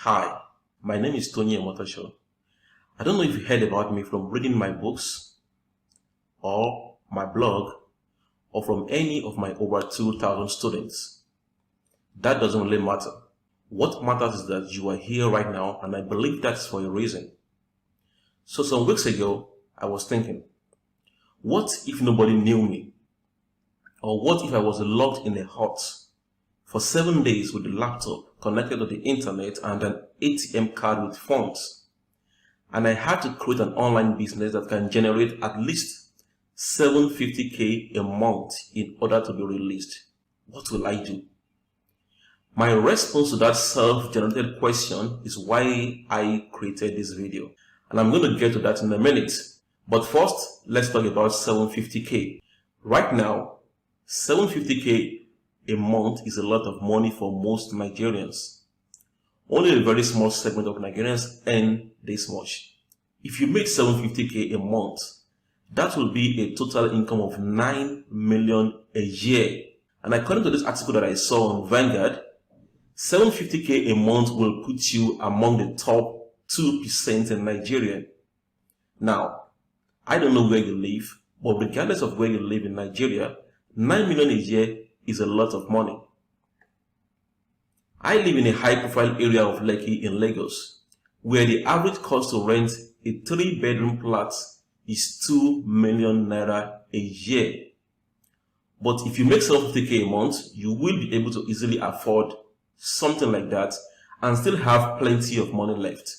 Hi, my name is Toyin Omotoso. I don't know if you heard about me from reading my books or my blog or from any of my over 2,000 students. That doesn't really matter. What matters is that you are here right now, and I believe that's for a reason. So some weeks ago, I was thinking, what if nobody knew me? Or what if I was locked in a hut for 7 days with a laptop connected to the internet and an ATM card with funds, and I had to create an online business that can generate at least 750k a month in order to be released? What will I do? My response to that self-generated question is why I created this video, and I'm going to get to that in a minute. But first, let's talk about 750k. Right now, 750k a month is a lot of money for most Nigerians. Only a very small segment of Nigerians earn this much. If you make 750k a month, that will be a total income of 9 million a year. And according to this article that I saw on Vanguard, 750k a month will put you among the top 2% in Nigeria. Now, I don't know where you live, but regardless of where you live in Nigeria, 9 million a year is a lot of money. I live in a high-profile area of Lekki in Lagos, where the average cost to rent a 3-bedroom flat is 2 million naira a year. But if you make 750k a month, you will be able to easily afford something like that and still have plenty of money left.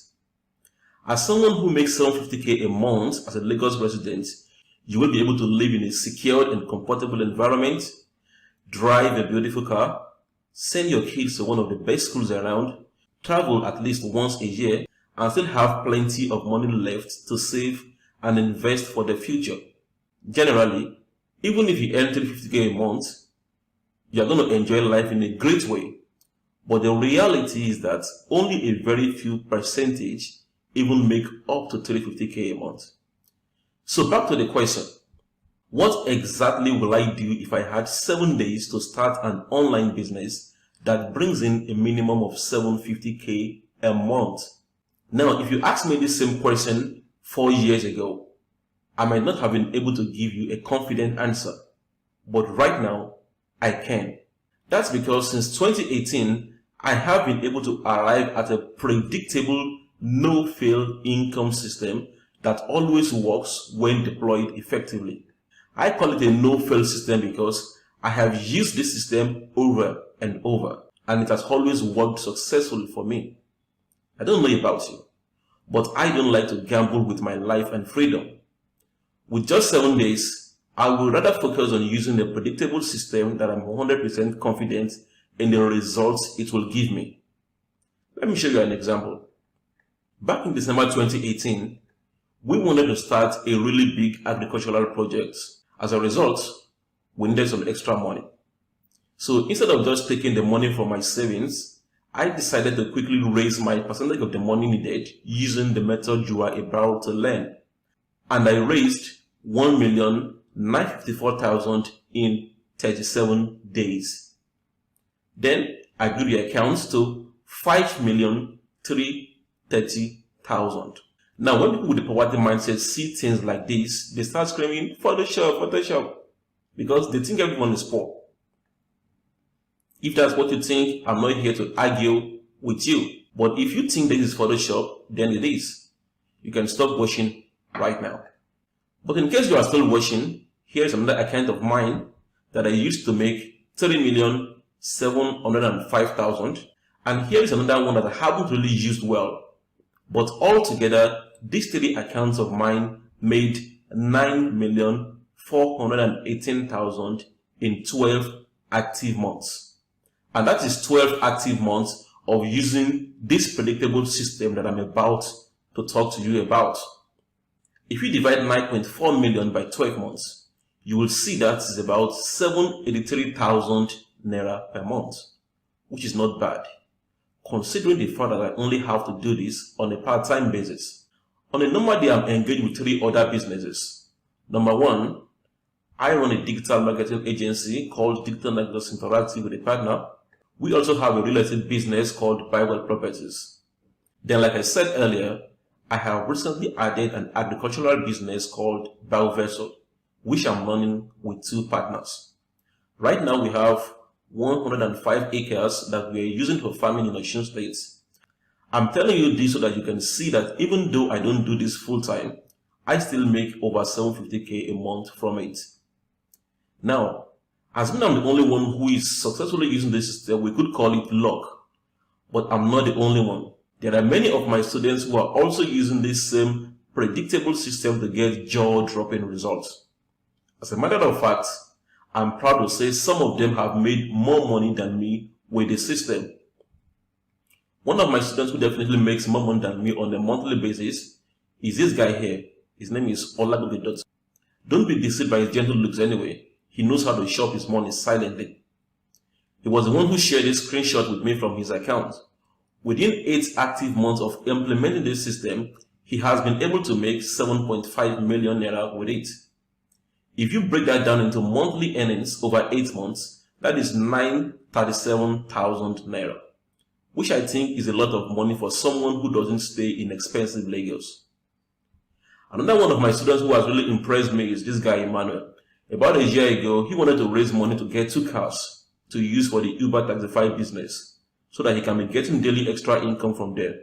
As someone who makes 750k a month as a Lagos resident, you will be able to live in a secured and comfortable environment, drive a beautiful car, send your kids to one of the best schools around, travel at least once a year, and still have plenty of money left to save and invest for the future. Generally, even if you earn 350k a month, you are going to enjoy life in a great way. But the reality is that only a very few percentage even make up to 350k a month. So back to the question. What exactly will I do if I had 7 days to start an online business that brings in a minimum of 750k a month? Now, if you asked me the same question 4 years ago, I might not have been able to give you a confident answer. But right now, I can. That's because since 2018, I have been able to arrive at a predictable, no-fail income system that always works when deployed effectively. I call it a no-fail system because I have used this system over and over, and it has always worked successfully for me. I don't know about you, but I don't like to gamble with my life and freedom. With just 7 days, I would rather focus on using a predictable system that I'm 100% confident in the results it will give me. Let me show you an example. Back in December 2018, we wanted to start a really big agricultural project. As a result, we needed some extra money. So instead of just taking the money from my savings, I decided to quickly raise my percentage of the money needed using the method you are about to learn. And I raised 1,954,000 in 37 days. Then I grew the accounts to 5,330,000. Now, when people with the poverty mindset see things like this, they start screaming, Photoshop, Photoshop, because they think everyone is poor. If that's what you think, I'm not here to argue with you. But if you think this is Photoshop, then it is. You can stop watching right now. But in case you are still watching, here's another account of mine that I used to make 3,705,000. And here is another one that I haven't really used well. But altogether, these 3 accounts of mine made 9,418,000 in 12 active months. And that is 12 active months of using this predictable system that I'm about to talk to you about. If you divide 9.4 million by 12 months, you will see that is about 783,000 naira per month, which is not bad, considering the fact that I only have to do this on a part-time basis. On a normal day, I'm engaged with 3 other businesses. Number 1, I run a digital marketing agency called Digital Networks Interactive with a partner. We also have a real estate business called Bible Properties. Then, like I said earlier, I have recently added an agricultural business called Vessel, which I'm running with 2 partners. Right now, we have 105 acres that we are using for farming in Osun State. I'm telling you this so that you can see that even though I don't do this full time, I still make over 750k a month from it. Now, as I'm the only one who is successfully using this system, we could call it luck, but I'm not the only one. There are many of my students who are also using this same predictable system to get jaw-dropping results. As a matter of fact, I'm proud to say some of them have made more money than me with the system. One of my students who definitely makes more money than me on a monthly basis is this guy here. His name is Olagoge. Don't be deceived by his gentle looks anyway. He knows how to shop his money silently. He was the one who shared this screenshot with me from his account. Within 8 active months of implementing this system, he has been able to make 7.5 million naira with it. If you break that down into monthly earnings over 8 months, that is 937,000 naira, which I think is a lot of money for someone who doesn't stay in expensive Lagos. Another one of my students who has really impressed me is this guy Emmanuel. About a year ago, he wanted to raise money to get 2 cars to use for the Uber Taxify business, so that he can be getting daily extra income from there.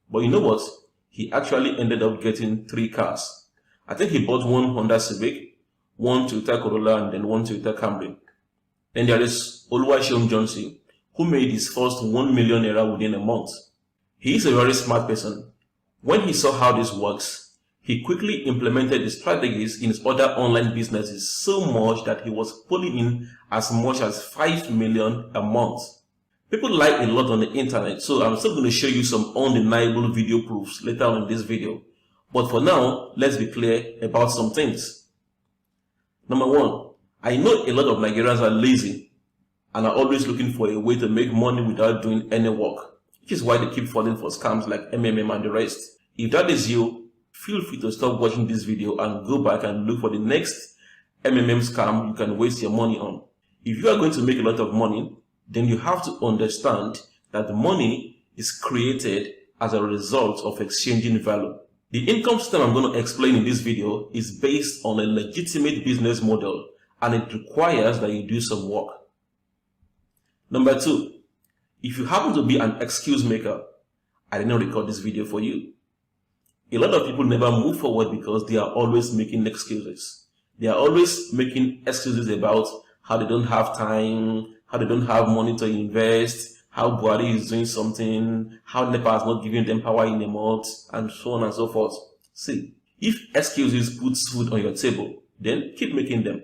But you know what? He actually ended up getting 3 cars. I think he bought one Honda Civic, one Toyota Corolla, and then one Toyota Camry. Then there is Oluwaseun Johnson, who made his first 1 million naira within a month. He is a very smart person. When he saw how this works, he quickly implemented the strategies in his other online businesses so much that he was pulling in as much as 5 million a month. People lie a lot on the internet, so I'm still going to show you some undeniable video proofs later on in this video. But for now, let's be clear about some things. Number 1, I know a lot of Nigerians are lazy and are always looking for a way to make money without doing any work, which is why they keep falling for scams like MMM and the rest. If that is you, feel free to stop watching this video and go back and look for the next MMM scam you can waste your money on. If you are going to make a lot of money, then you have to understand that the money is created as a result of exchanging value. The income system I'm going to explain in this video is based on a legitimate business model, and it requires that you do some work. Number 2, if you happen to be an excuse maker, I did not record this video for you. A lot of people never move forward because they are always making excuses. They are always making excuses about how they don't have time, how they don't have money to invest, how Buhari is doing something, how NEPA is not giving them power in a month, and so on and so forth. See, if excuses put food on your table, then keep making them.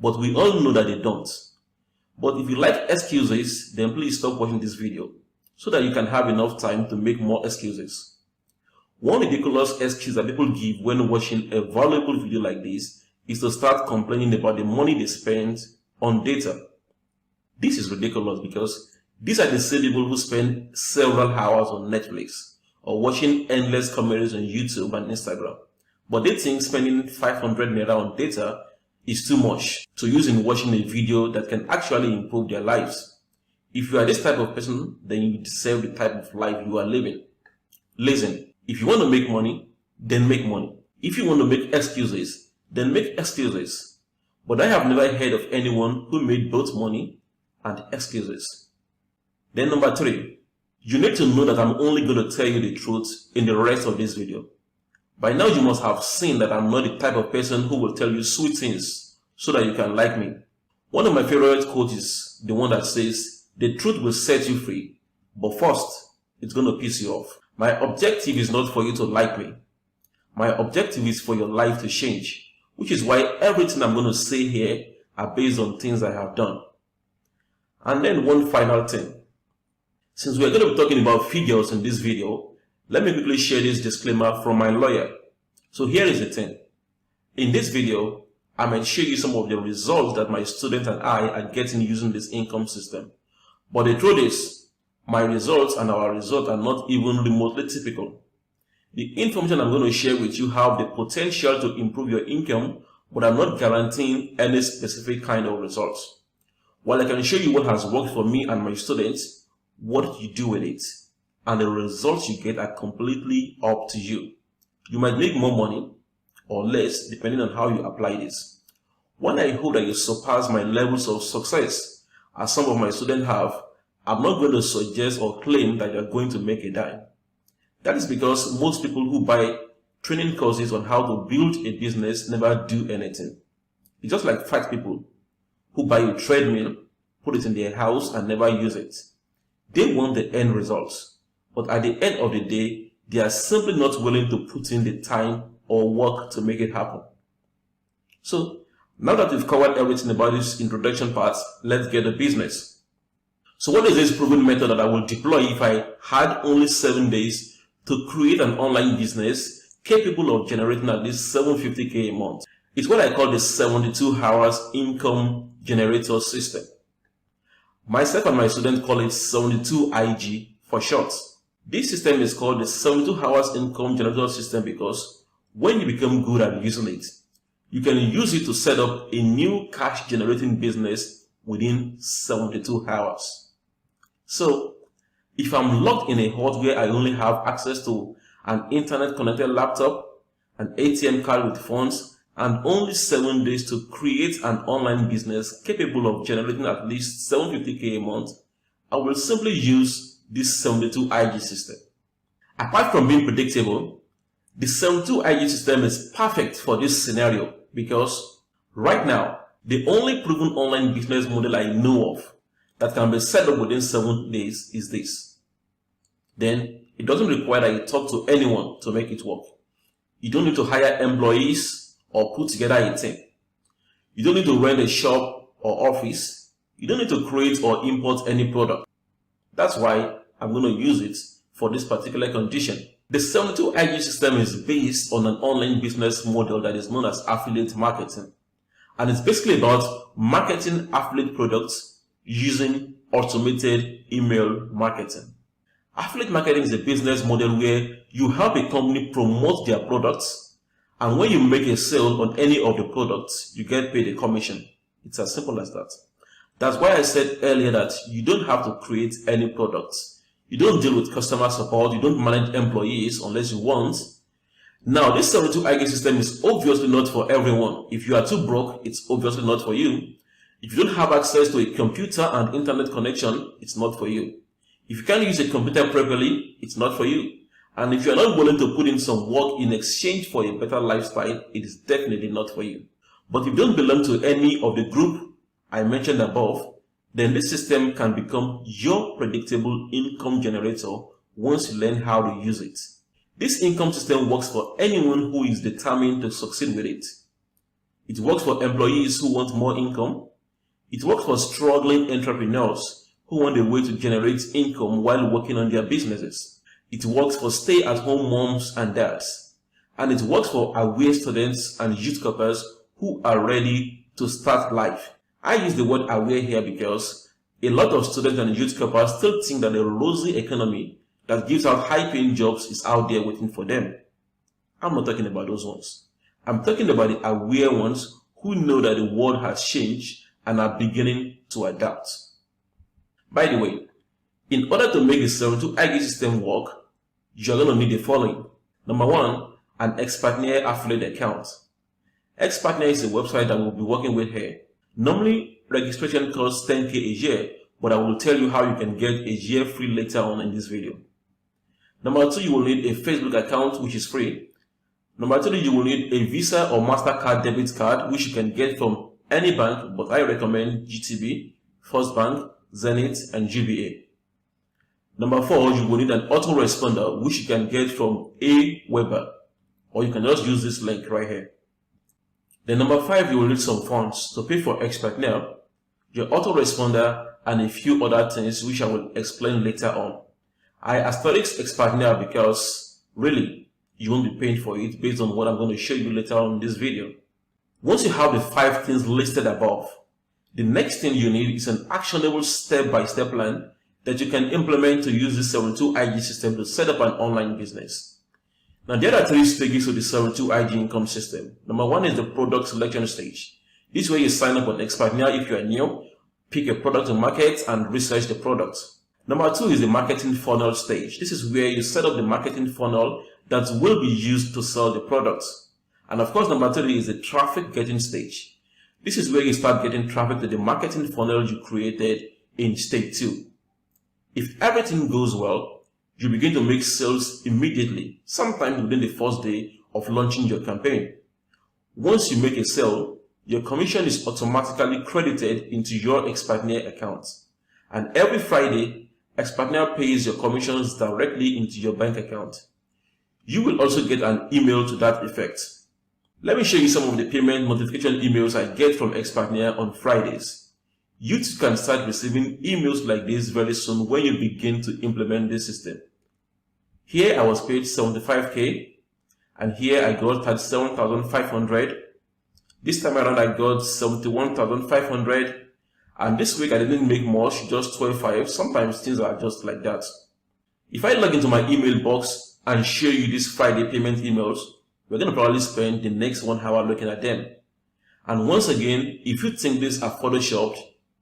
But we all know that they don't. But if you like excuses, then please stop watching this video so that you can have enough time to make more excuses. One ridiculous excuse that people give when watching a valuable video like this is to start complaining about the money they spend on data. This is ridiculous because these are the same people who spend several hours on Netflix or watching endless comedies on YouTube and Instagram. But they think spending 500 naira on data is too much to use in watching a video that can actually improve their lives. If you are this type of person, then you deserve the type of life you are living. Listen, if you want to make money, then make money. If you want to make excuses, then make excuses. But I have never heard of anyone who made both money and excuses. Then number 3, you need to know that I'm only going to tell you the truth in the rest of this video. By now you must have seen that I'm not the type of person who will tell you sweet things so that you can like me. One of my favorite quotes is the one that says, the truth will set you free, but first, it's going to piss you off. My objective is not for you to like me. My objective is for your life to change, which is why everything I'm going to say here are based on things I have done. And then one final thing. Since we're going to be talking about figures in this video, let me quickly share this disclaimer from my lawyer. So here is the thing. In this video, I might show you some of the results that my student and I are getting using this income system. But the truth is, my results and our results are not even remotely typical. The information I'm going to share with you have the potential to improve your income, but I'm not guaranteeing any specific kind of results. While I can show you what has worked for me and my students, what you do with it, and the results you get are completely up to you. You might make more money or less depending on how you apply this. When I hope that you surpass my levels of success, as some of my students have, I'm not going to suggest or claim that you're going to make a dime. That is because most people who buy training courses on how to build a business never do anything. It's just like fat people who buy a treadmill, put it in their house and never use it. They want the end results, but at the end of the day, they are simply not willing to put in the time or work to make it happen. So, now that we've covered everything about this introduction part, let's get to business. So what is this proven method that I will deploy if I had only 7 days to create an online business capable of generating at least $750K a month? It's what I call the 72 hours income generator system. Myself and my students call it 72 IG for short. This system is called the 72 hours income generator system because when you become good at using it, you can use it to set up a new cash generating business within 72 hours. So, if I'm locked in a hut where I only have access to an internet connected laptop, an ATM card with funds, and only 7 days to create an online business capable of generating at least $750K a month, I will simply use this 72 IG system. Apart from being predictable, the 72 IG system is perfect for this scenario because right now, the only proven online business model I know of that can be set up within 7 days is this. Then, it doesn't require that you talk to anyone to make it work. You don't need to hire employees or put together a team. You don't need to rent a shop or office. You don't need to create or import any product. That's why I'm going to use it for this particular condition. The 72 IG system is based on an online business model that is known as affiliate marketing. And it's basically about marketing affiliate products using automated email marketing. Affiliate marketing is a business model where you help a company promote their products, and when you make a sale on any of the products, you get paid a commission. It's as simple as that. That's why I said earlier that you don't have to create any products. You don't deal with customer support, you don't manage employees unless you want. Now, this 72 IG system is obviously not for everyone. If you are too broke, it's obviously not for you. If you don't have access to a computer and internet connection, it's not for you. If you can't use a computer properly, it's not for you. And if you're not willing to put in some work in exchange for a better lifestyle, it is definitely not for you. But if you don't belong to any of the group I mentioned above, then this system can become your predictable income generator once you learn how to use it. This income system works for anyone who is determined to succeed with it. It works for employees who want more income. It works for struggling entrepreneurs who want a way to generate income while working on their businesses. It works for stay-at-home moms and dads. And it works for aware students and youth corpers who are ready to start life. I use the word aware here because a lot of students and youth corpers still think that the rosy economy that gives out high-paying jobs is out there waiting for them. I'm not talking about those ones. I'm talking about the aware ones who know that the world has changed and are beginning to adapt. By the way, in order to make the 72 IG system work, you're going to need the following. Number one, an Expertnaire affiliate account. Expertnaire is a website that we'll be working with here. Normally, registration costs $10K a year, but I will tell you how you can get a year free later on in this video. Number two, you will need a Facebook account, which is free. Number three, you will need a Visa or MasterCard debit card, which you can get from any bank, but I recommend GTB, First Bank, Zenith, and GBA. Number four, you will need an autoresponder, which you can get from Weber, or you can just use this link right here. Then number five, you will need some funds to pay for Expertnaire, your autoresponder, and a few other things which I will explain later on. I asterisk Expertnaire because really, you won't be paying for it based on what I'm going to show you later on in this video. Once you have the 5 things listed above, the next thing you need is an actionable step-by-step plan that you can implement to use the 72 IG system to set up an online business. Now, there are 3 stages to the 72 IG income system. Number 1 is the product selection stage. This is where you sign up on Expertnaire if you are new, pick a product to market, and research the product. Number 2 is the marketing funnel stage. This is where you set up the marketing funnel that will be used to sell the products. And of course, number 3 is the traffic getting stage. This is where you start getting traffic to the marketing funnel you created in stage 2. If everything goes well, you begin to make sales immediately, sometimes within the first day of launching your campaign. Once you make a sale, your commission is automatically credited into your Expartner account. And every Friday, Expartner pays your commissions directly into your bank account. You will also get an email to that effect. Let me show you some of the payment notification emails I get from Expartner on Fridays. You too can start receiving emails like this very soon when you begin to implement this system. Here I was paid 75k, and here I got 37,500. This time around I got 71,500, and this week I didn't make much, just 12.5. Sometimes things are just like that. If I log into my email box and show you these Friday payment emails, we're going to probably spend the next 1 hour looking at them. And once again, if you think these are photoshopped,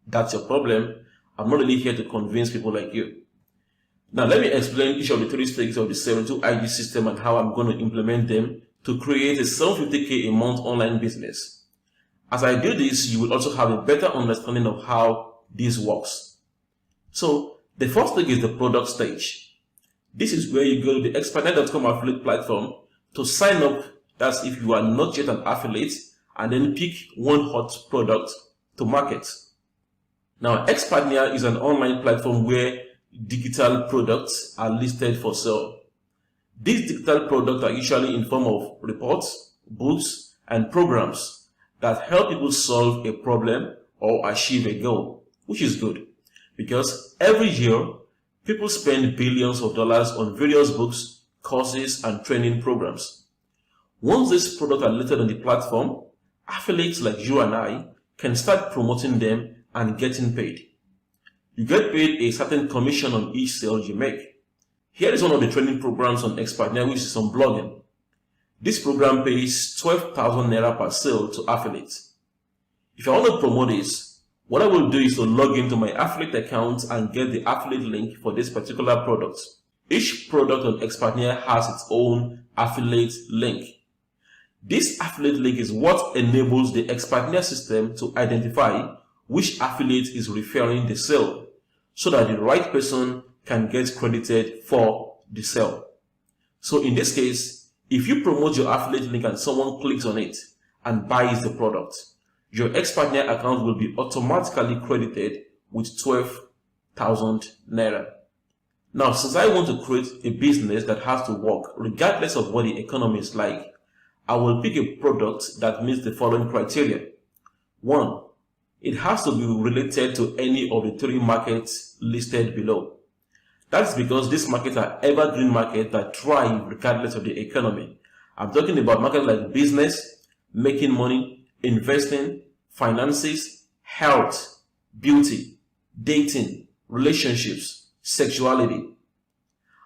that's your problem. I'm not really here to convince people like you. Now let me explain each of the 3 stages of the 72 ID system and how I'm going to implement them to create a 750k a month online business. As I do this, you will also have a better understanding of how this works. So the first stage is the product stage. This is where you go to the Expartner.com affiliate platform to sign up. That's if you are not yet an affiliate, and then pick one hot product to market. Now, Expartner is an online platform where digital products are listed for sale. These digital products are usually in form of reports, books, and programs that help people solve a problem or achieve a goal, which is good because every year people spend billions of dollars on various books, courses, and training programs. Once these products are listed on the platform, affiliates like you and I can start promoting them and getting paid. You get paid a certain commission on each sale you make. Here is one of the training programs on Expartner, which is on blogging. This program pays 12,000 naira per sale to affiliates. If I want to promote this, what I will do is to log into my affiliate account and get the affiliate link for this particular product. Each product on Expartner has its own affiliate link. This affiliate link is what enables the Expartner system to identify which affiliate is referring the sale, so that the right person can get credited for the sale. So in this case, if you promote your affiliate link and someone clicks on it and buys the product, your Expartner account will be automatically credited with 12,000 naira. Now, since I want to create a business that has to work regardless of what the economy is like, I will pick a product that meets the following criteria. 1. It has to be related to any of the 3 markets listed below. That's because these markets are evergreen markets that thrive regardless of the economy. I'm talking about markets like business, making money, investing, finances, health, beauty, dating, relationships, sexuality.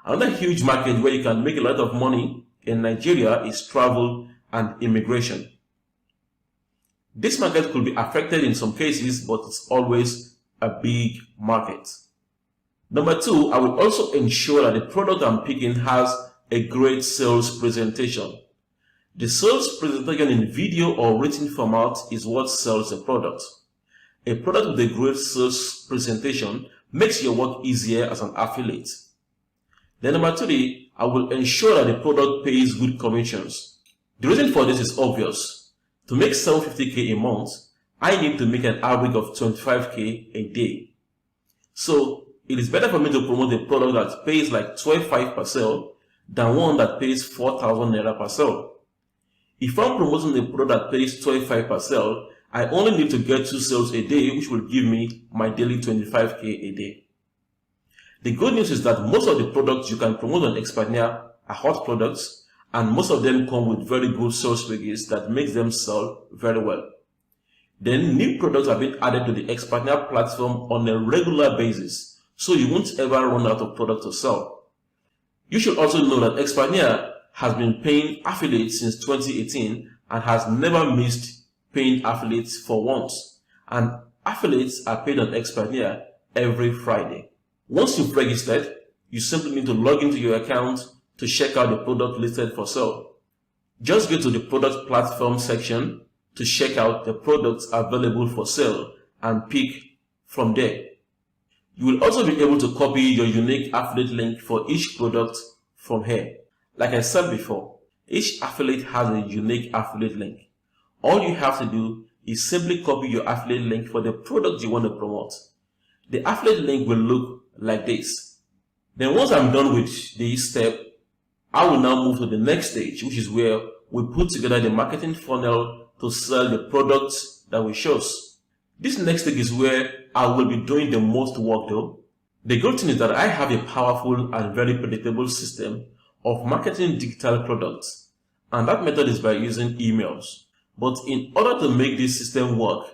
Another huge market where you can make a lot of money in Nigeria is travel and immigration. This market could be affected in some cases, but it's always a big market. Number 2, I will also ensure that the product I'm picking has a great sales presentation. The sales presentation in video or written format is what sells a product. A product with a great sales presentation makes your work easier as an affiliate. Then number 3, I will ensure that the product pays good commissions. The reason for this is obvious. To make 750k a month, I need to make an average of 25k a day. So it is better for me to promote a product that pays like 12.5 per sale than one that pays 4,000 naira per sale. If I'm promoting a product that pays 12.5 per sale, I only need to get 2 sales a day, which will give me my daily 25k a day. The good news is that most of the products you can promote on Expartner are hot products, and most of them come with very good sales figures that makes them sell very well. Then new products are being added to the Expartner platform on a regular basis, so you won't ever run out of product to sell. You should also know that Expartner has been paying affiliates since 2018 and has never missed paying affiliates for once. And affiliates are paid on Expartner every Friday. Once you've registered, you simply need to log into your account to check out the product listed for sale. Just go to the product platform section to check out the products available for sale and pick from there. You will also be able to copy your unique affiliate link for each product from here. Like I said before, each affiliate has a unique affiliate link. All you have to do is simply copy your affiliate link for the product you want to promote. The affiliate link will look like this. Then once I'm done with this step, I will now move to the next stage, which is where we put together the marketing funnel to sell the products that we chose. This next stage is where I will be doing the most work though. The good thing is that I have a powerful and very predictable system of marketing digital products, and that method is by using emails. But in order to make this system work,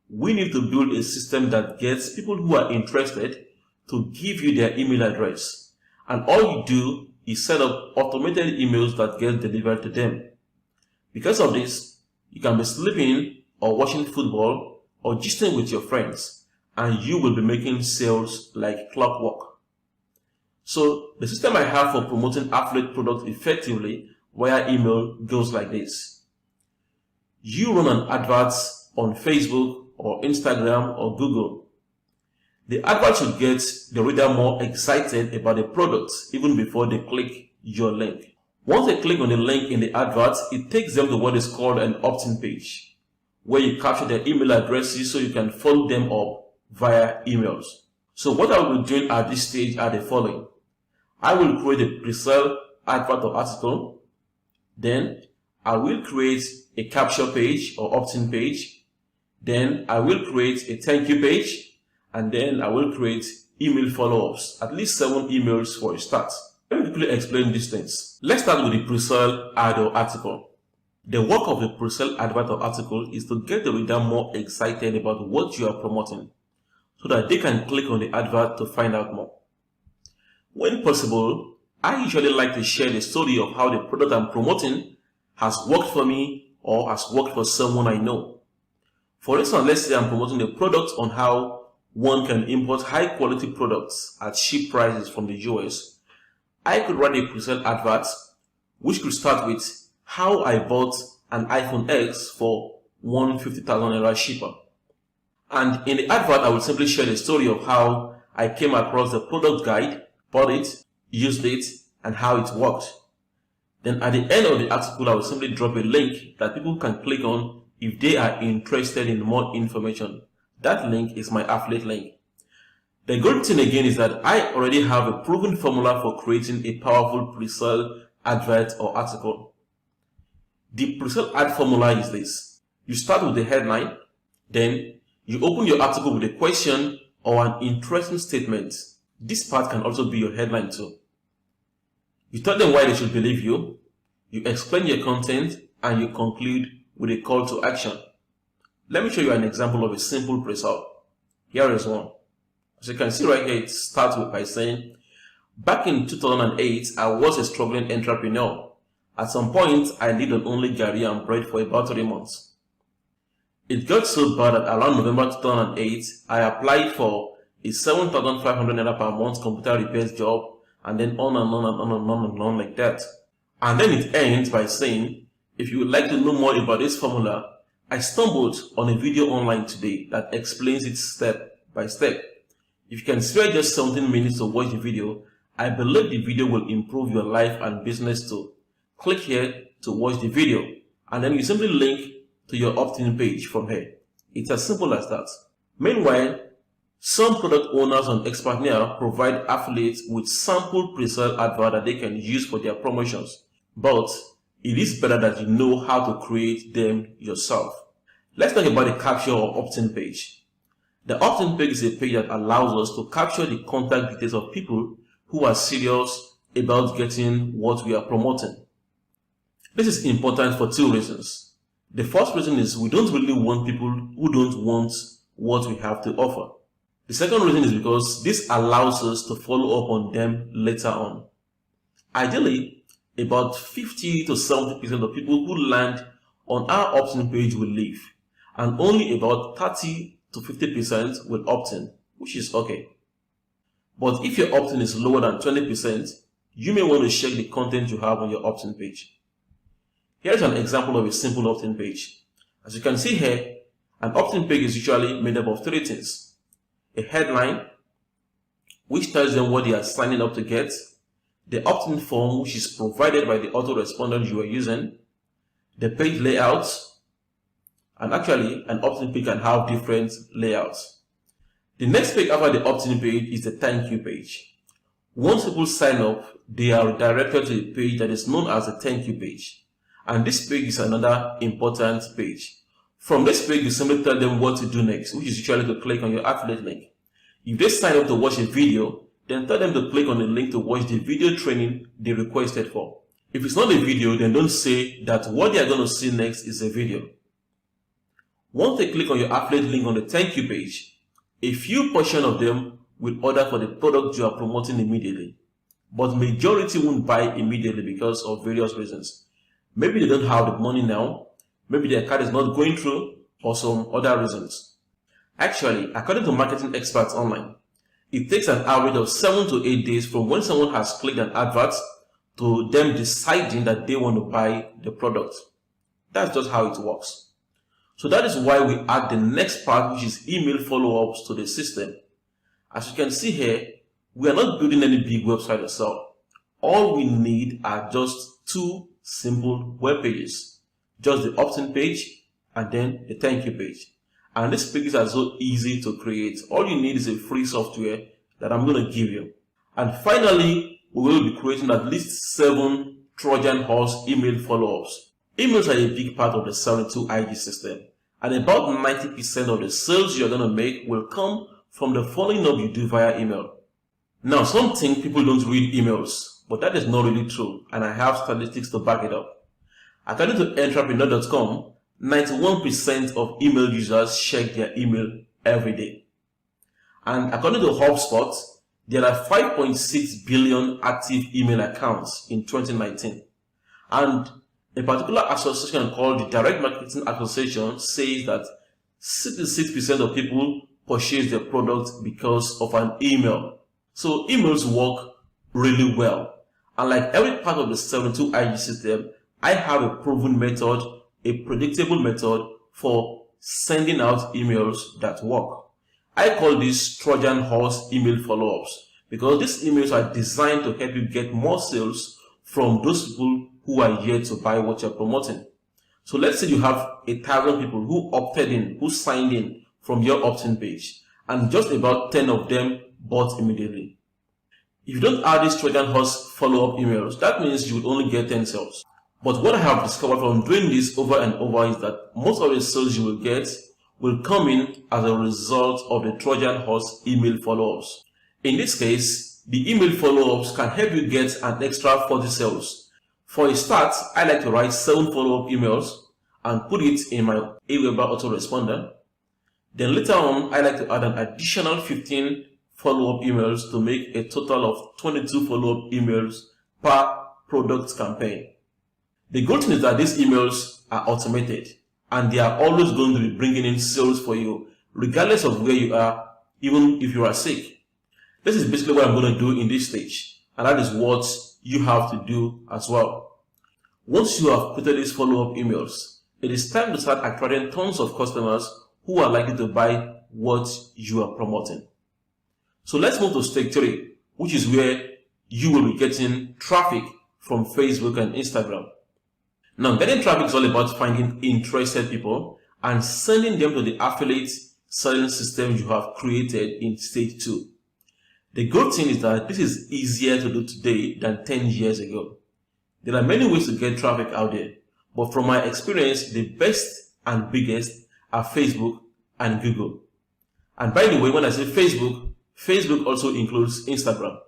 we need to build a system that gets people who are interested to give you their email address. And all you do is set up automated emails that get delivered to them. Because of this, you can be sleeping or watching football or gisting with your friends, and you will be making sales like clockwork. So the system I have for promoting affiliate products effectively via email goes like this. You run an advert on Facebook or Instagram or Google. The advert should get the reader more excited about the product even before they click your link. Once they click on the link in the advert, it takes them to what is called an opt-in page, where you capture their email addresses so you can follow them up via emails. So what I will be doing at this stage are the following. I will create a pre-sale advert or article. Then I will create a capture page or opt-in page. Then I will create a thank you page. And then I will create email follow-ups, at least 7 emails for a start. Let me quickly explain these things. Let's start with the pre-sale ad or article. The work of the pre-sale advert or article is to get the reader more excited about what you are promoting, so that they can click on the advert to find out more. When possible, I usually like to share the story of how the product I'm promoting has worked for me or has worked for someone I know. For instance, let's say I'm promoting a product on how one can import high quality products at cheap prices from the US. I could write a pre-sale advert which could start with how I bought an iPhone X for 150,000 naira cheaper. And in the advert, I will simply share the story of how I came across the product guide, bought it, used it, and how it worked. Then at the end of the article, I will simply drop a link that people can click on if they are interested in more information. That link is my affiliate link. The good thing again is that I already have a proven formula for creating a powerful pre-sale advert or article. The pre-sale ad formula is this. You start with the headline, then you open your article with a question or an interesting statement. This part can also be your headline too. You tell them why they should believe you, you explain your content, and you conclude with a call to action. Let me show you an example of a simple pre-sale. Here is one. As you can see right here, it starts by saying, back in 2008, I was a struggling entrepreneur. At some point, I lived on only gari and bread for about 3 months. It got so bad that around November 2008, I applied for a 7,500 naira per month computer repairs job, and then on and on and on and on and on like that. And then it ends by saying, if you would like to know more about this formula, I stumbled on a video online today that explains it step by step. If you can spare just 17 minutes to watch the video, I believe the video will improve your life and business too. Click here to watch the video, and then you simply link to your opt-in page from here. It's as simple as that. Meanwhile, some product owners on Expertnaire provide affiliates with sample pre-sale advert that they can use for their promotions. But it is better that you know how to create them yourself. Let's talk about the capture or opt-in page. The opt-in page is a page that allows us to capture the contact details of people who are serious about getting what we are promoting. This is important for 2 reasons. The first reason is we don't really want people who don't want what we have to offer. The second reason is because this allows us to follow up on them later on. Ideally, about 50 to 70% of people who land on our opt-in page will leave, and only about 30 to 50% will opt in, which is okay. But if your opt-in is lower than 20%, you may want to check the content you have on your opt-in page. Here's an example of a simple opt-in page. As you can see here, an opt-in page is usually made up of three things: a headline, which tells them what they are signing up to get; the opt-in form, which is provided by the autoresponder you are using; the page layout. And actually, an opt-in page can have different layouts. The next page after the opt-in page is the thank you page. Once people sign up, they are redirected to a page that is known as the thank you page. And this page is another important page. From this page, you simply tell them what to do next, which is usually to click on your affiliate link. If they sign up to watch a video, then tell them to click on the link to watch the video training they requested for. If it's not a video, then don't say that what they are going to see next is a video. Once they click on your affiliate link on the thank you page, a few portion of them will order for the product you are promoting immediately. But majority won't buy immediately because of various reasons. Maybe they don't have the money now, maybe their card is not going through, or some other reasons. Actually, according to marketing experts online, it takes an average of 7 to 8 days from when someone has clicked an advert to them deciding that they want to buy the product. That's just how it works. So that is why we add the next part, which is email follow-ups, to the system. As you can see here, we are not building any big website or so. All we need are just two simple web pages. Just the opt-in page and then the thank you page. And these pages are so easy to create. All you need is a free software that I'm going to give you. And finally, we will be creating at least 7 Trojan horse email follow-ups. Emails are a big part of the 72 IG system, and about 90% of the sales you're going to make will come from the following up you do via email. Now, some think people don't read emails, but that is not really true, and I have statistics to back it up. According to entrepreneur.com, 91% of email users check their email every day. And according to HubSpot, there are 5.6 billion active email accounts in 2019. And a particular association called the Direct Marketing Association says that 66% of people purchase their product because of an email. So emails work really well. And like every part of the 72 IG system, I have a proven method, a predictable method for sending out emails that work. I call these Trojan horse email follow-ups because these emails are designed to help you get more sales from those people who are yet to buy what you're promoting. So let's say you have 1,000 people who opted in, who signed in from your opt-in page, and just about 10 of them bought immediately. If you don't add these Trojan horse follow-up emails, that means you would only get 10 sales. But what I have discovered from doing this over and over is that most of the sales you will get will come in as a result of the Trojan horse email follow-ups. In this case, the email follow-ups can help you get an extra 40 sales. For a start, I like to write 7 follow-up emails and put it in my Aweber autoresponder. Then later on, I like to add an additional 15 follow-up emails to make a total of 22 follow-up emails per product campaign. The good thing is that these emails are automated and they are always going to be bringing in sales for you regardless of where you are, even if you are sick. This is basically what I'm going to do in this stage, and that is what you have to do as well. Once you have created these follow-up emails, it is time to start attracting tons of customers who are likely to buy what you are promoting. So let's move to stage 3, which is where you will be getting traffic from Facebook and Instagram. Now, getting traffic is all about finding interested people and sending them to the affiliate selling system you have created in stage 2. The good thing is that this is easier to do today than 10 years ago. There are many ways to get traffic out there, but from my experience, the best and biggest are Facebook and Google. And by the way, when I say Facebook, Facebook also includes Instagram.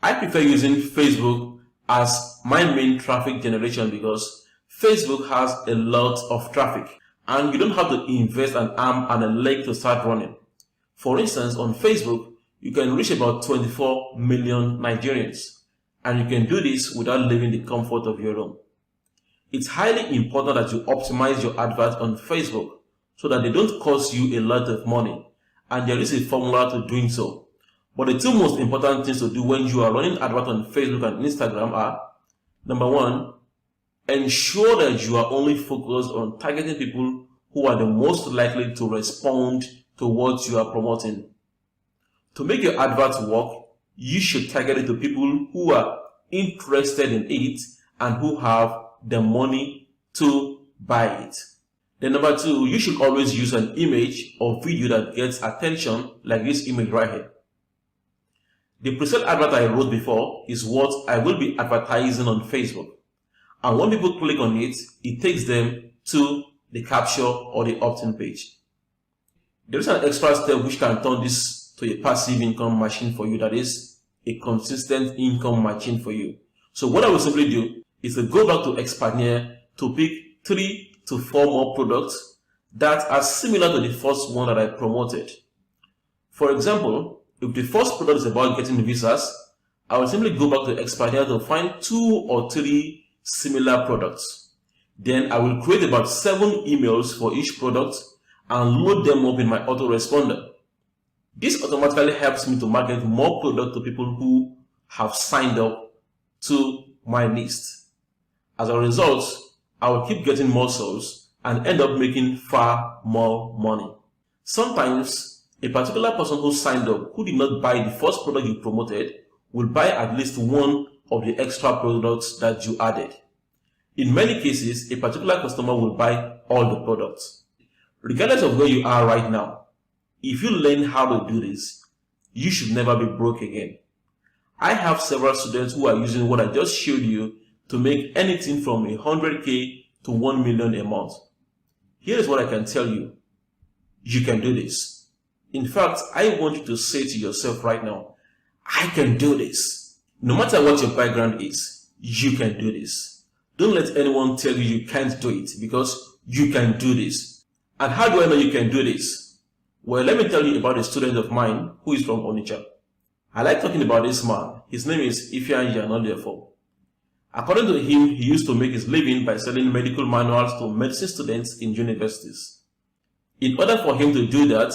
I prefer using Facebook as my main traffic generation because Facebook has a lot of traffic and you don't have to invest an arm and a leg to start running. For instance, on Facebook, you can reach about 24 million Nigerians, and you can do this without leaving the comfort of your home. It's highly important that you optimize your adverts on Facebook so that they don't cost you a lot of money, and there is a formula to doing so. But the two most important things to do when you are running adverts on Facebook and Instagram are, number one, ensure that you are only focused on targeting people who are the most likely to respond to what you are promoting. To make your adverts work, you should target it to people who are interested in it and who have the money to buy it. Then number two, you should always use an image or video that gets attention, like this image right here. The presale advert I wrote before is what I will be advertising on Facebook. And when people click on it, it takes them to the capture or the opt-in page. There is an extra step which can turn this to a passive income machine for you, that is a consistent income machine for you. So what I will simply do is to go back to Expandnia to pick 3 to 4 more products that are similar to the first one that I promoted. For example, if the first product is about getting visas, I will simply go back to Expandnia to find 2 or 3 similar products. Then I will create about 7 emails for each product and load them up in my autoresponder. This automatically helps me to market more product to people who have signed up to my list. As a result, I will keep getting more sales and end up making far more money. Sometimes, a particular person who signed up, who did not buy the first product you promoted, will buy at least one of the extra products that you added. In many cases, a particular customer will buy all the products. Regardless of where you are right now, if you learn how to do this, you should never be broke again. I have several students who are using what I just showed you to make anything from 100K to 1 million a month. Here is what I can tell you. You can do this. In fact, I want you to say to yourself right now, I can do this. No matter what your background is, you can do this. Don't let anyone tell you you can't do it, because you can do this. And how do I know you can do this? Well, let me tell you about a student of mine who is from Onitsha. I like talking about this man. His name is Ifeanyi Anoliefo. According to him, he used to make his living by selling medical manuals to medicine students in universities. In order for him to do that,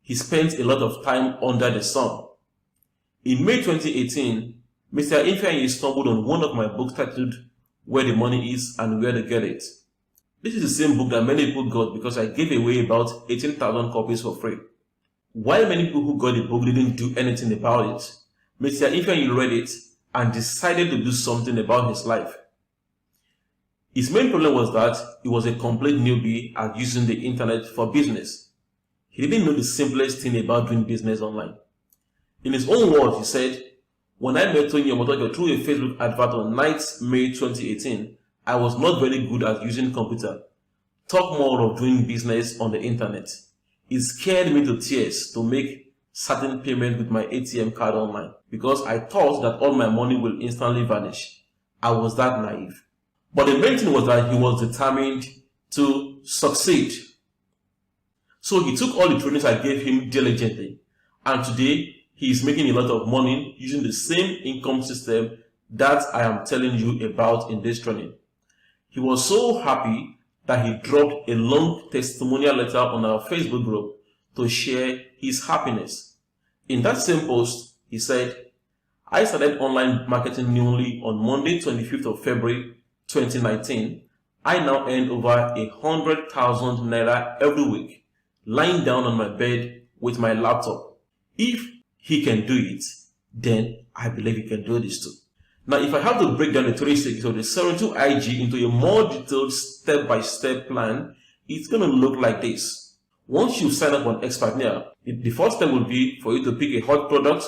he spent a lot of time under the sun. In May 2018, Mr. Ifeanyi stumbled on one of my books titled Where the Money Is and Where to Get It. This is the same book that many people got because I gave away about 18,000 copies for free. While many people who got the book didn't do anything about it, Mr. Ifeanyi read it and decided to do something about his life. His main problem was that he was a complete newbie at using the internet for business. He didn't know the simplest thing about doing business online. In his own words, he said, "When I met Toyin Omotoso through a Facebook advert on 9th May 2018, I was not very good at using computer. Talk more of doing business on the internet. It scared me to tears to make certain payment with my ATM card online because I thought that all my money will instantly vanish. I was that naive." But the main thing was that he was determined to succeed. So he took all the trainings I gave him diligently, and today he is making a lot of money using the same income system that I am telling you about in this training. He was so happy that he dropped a long testimonial letter on our Facebook group to share his happiness. In that same post, he said, "I started online marketing newly on Monday, 25th of February 2019. I now earn over 100,000 naira every week, lying down on my bed with my laptop. If he can do it, then I believe he can do this too." Now, if I have to break down the 3 stages of the 72 IG into a more detailed step-by-step plan, it's going to look like this. Once you sign up on Expandnia, the first step will be for you to pick a hot product,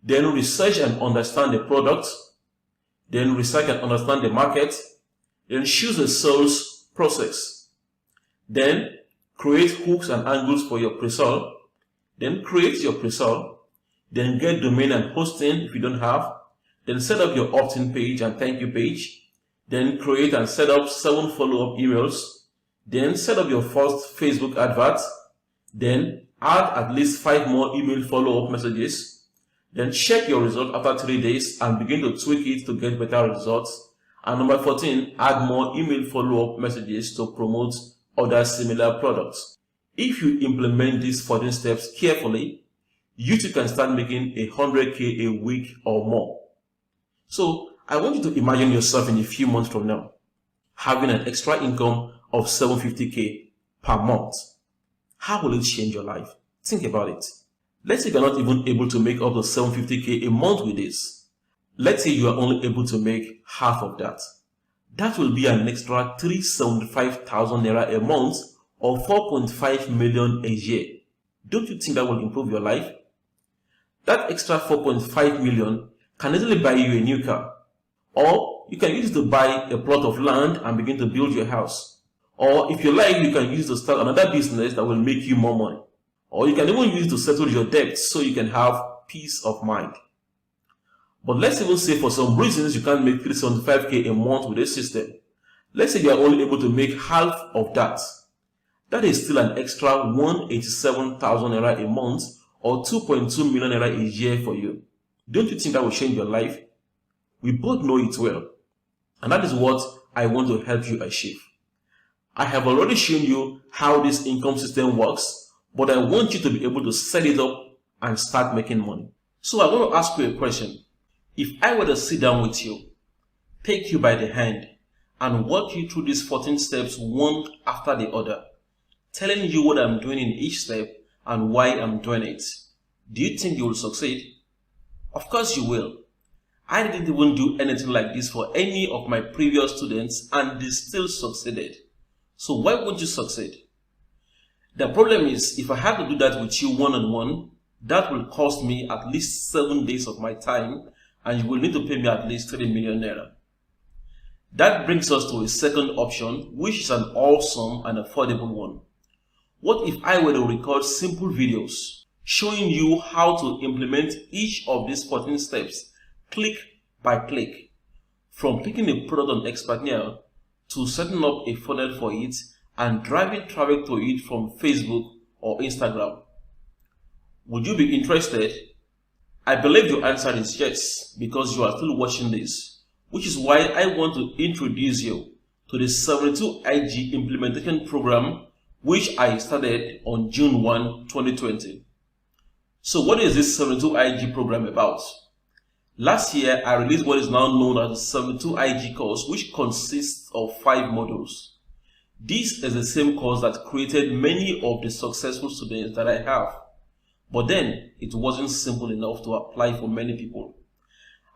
then research and understand the product, then research and understand the market, then choose a sales process, then create hooks and angles for your presale, then create your presale, then get domain and hosting if you don't have, then set up your opt-in page and thank you page, then create and set up 7 follow-up emails, then set up your first Facebook advert, then add at least 5 more email follow-up messages, then check your result after 3 days and begin to tweak it to get better results, and number 14, add more email follow-up messages to promote other similar products. If you implement these 14 steps carefully, you too can start making 100K a week or more. So I want you to imagine yourself in a few months from now having an extra income of 750K per month. How will it change your life? Think about it. Let's say you're not even able to make up to 750K a month with this. Let's say you are only able to make half of that. That will be an extra 375,000 naira a month or 4.5 million a year. Don't you think that will improve your life? That extra 4.5 million can easily buy you a new car. Or you can use it to buy a plot of land and begin to build your house. Or if you like, you can use it to start another business that will make you more money. Or you can even use it to settle your debts so you can have peace of mind. But let's even say for some reasons you can't make 375K a month with this system. Let's say you are only able to make half of that. That is still an extra 187,000 naira a month or 2.2 million naira a year for you. Don't you think that will change your life? We both know it well. And that is what I want to help you achieve. I have already shown you how this income system works, but I want you to be able to set it up and start making money. So I want to ask you a question. If I were to sit down with you, take you by the hand, and walk you through these 14 steps one after the other, telling you what I'm doing in each step and why I'm doing it, do you think you will succeed? Of course you will. I didn't even do anything like this for any of my previous students and they still succeeded. So why won't you succeed? The problem is, if I had to do that with you one-on-one, that will cost me at least 7 days of my time and you will need to pay me at least 3 million naira. That brings us to a second option, which is an awesome and affordable one. What if I were to record simple videos showing you how to implement each of these 14 steps click by click, from picking a product on Expertnaire to setting up a funnel for it and driving traffic to it from Facebook or Instagram? Would you be interested? I believe your answer is yes, because you are still watching this, which is why I want to introduce you to the 72 IG implementation program, which I started on June 1, 2020. So what is this 72 IG program about? Last year, I released what is now known as the 72 IG course, which consists of 5 modules. This is the same course that created many of the successful students that I have. But then, it wasn't simple enough to apply for many people.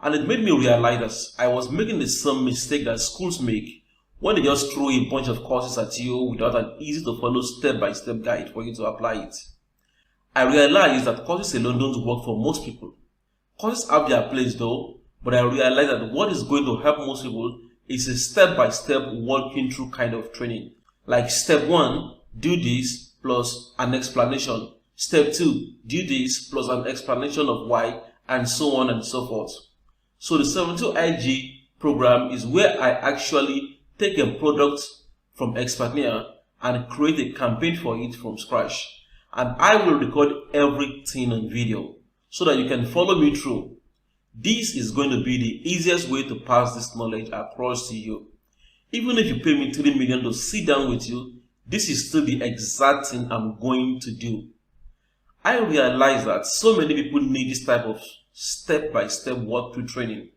And it made me realize that I was making the same mistake that schools make when they just throw a bunch of courses at you without an easy to follow step-by-step guide for you to apply it. I realized that courses alone don't work for most people. Courses have their place though, but I realized that what is going to help most people is a step-by-step walking through kind of training. Like step 1, do this plus an explanation. Step 2, do this plus an explanation of why, and so on and so forth. So the 72 IG program is where I actually take a product from Expertnaire and create a campaign for it from scratch. And I will record everything on video so that you can follow me through. This is going to be the easiest way to pass this knowledge across to you. Even if you pay me 3 million to sit down with you, this is still the exact thing I'm going to do. I realize that so many people need this type of step-by-step walkthrough training.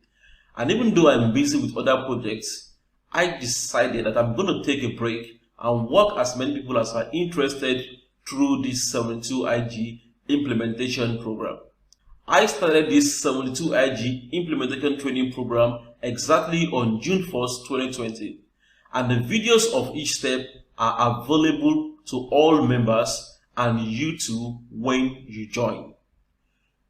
And even though I'm busy with other projects, I decided that I'm going to take a break and walk as many people as are interested through this 72 IG implementation program. I started this 72 IG implementation training program exactly on June 1st, 2020. And the videos of each step are available to all members and you too when you join.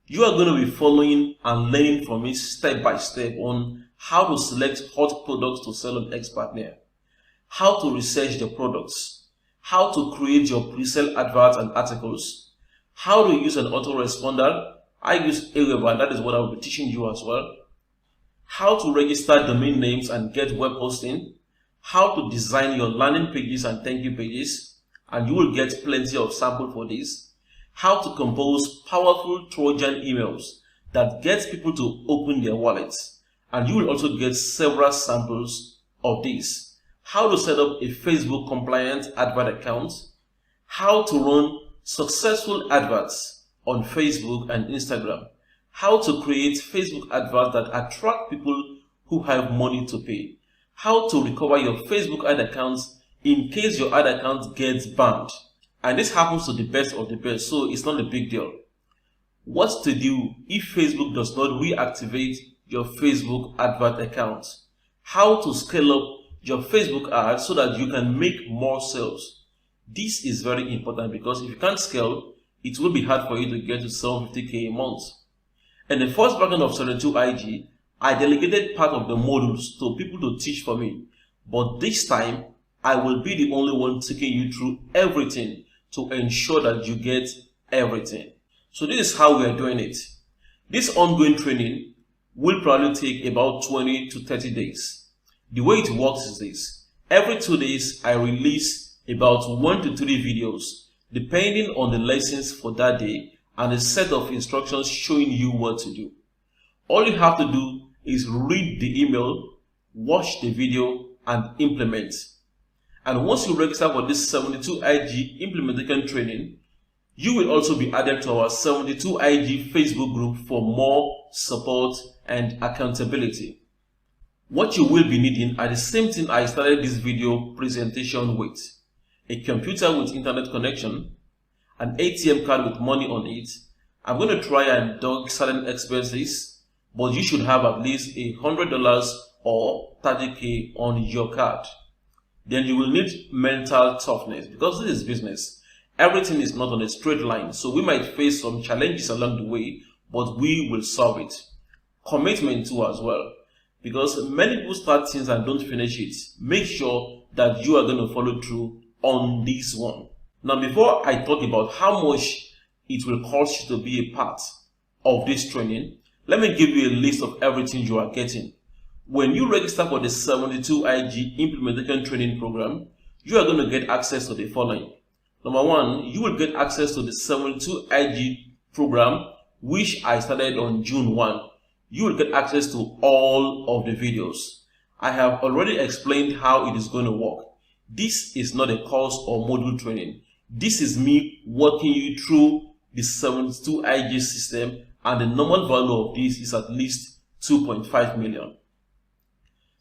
You are going to be following and learning from me step by step on how to select hot products to sell on Expertnaire, how to research the products, how to create your pre-sale adverts and articles, how to use an autoresponder. I use Aweber, and that is what I will be teaching you as well. How to register domain names and get web hosting, how to design your landing pages and thank you pages, and you will get plenty of sample for this. How to compose powerful Trojan emails that get people to open their wallets, and you will also get several samples of this. How to set up a Facebook compliant advert account, how to run successful adverts on Facebook and Instagram, how to create Facebook adverts that attract people who have money to pay, how to recover your Facebook ad accounts in case your ad account gets banned. And this happens to the best of the best, so it's not a big deal. What to do if Facebook does not reactivate your Facebook advert account. How to scale up your Facebook ads so that you can make more sales. This is very important because if you can't scale, it will be hard for you to get to 750k a month. In the first version of 72IG, I delegated part of the modules to people to teach for me. But this time, I will be the only one taking you through everything to ensure that you get everything. So this is how we are doing it. This ongoing training will probably take about 20 to 30 days. The way it works is this. Every 2 days, I release about 1 to 3 videos, depending on the lessons for that day and a set of instructions showing you what to do. All you have to do is read the email, watch the video, and implement. And once you register for this 72IG implementation training, you will also be added to our 72IG Facebook group for more support and accountability. What you will be needing are the same thing I started this video presentation with: a computer with internet connection, an ATM card with money on it. I'm going to try and deduct certain expenses, but you should have at least $100 or 30k on your card. Then you will need mental toughness because this is business. Everything is not on a straight line, so we might face some challenges along the way, but we will solve it. Commitment too as well, because many people start things and don't finish it. Make sure that you are going to follow through on this one. Now, before I talk about how much it will cost you to be a part of this training, let me give you a list of everything you are getting. When you register for the 72IG implementation training program, you are going to get access to the following. Number one, you will get access to the 72IG program, which I started on June 1. You will get access to all of the videos. I have already explained how it is going to work. This is not a course or module training. This is me walking you through the 72IG system, and the normal value of this is at least 2.5 million.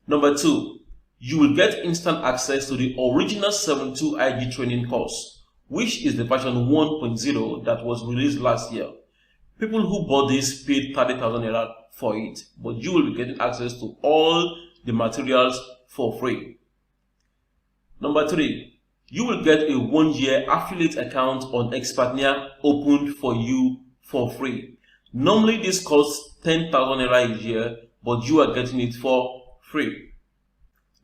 Number two, you will get instant access to the original 72IG training course, which is the version 1.0 that was released last year. People who bought this paid 30,000 naira for it, but you will be getting access to all the materials for free. Number three, you will get a 1-year affiliate account on Expertnia opened for you for free. Normally this costs 10,000 naira a year, but you are getting it for free.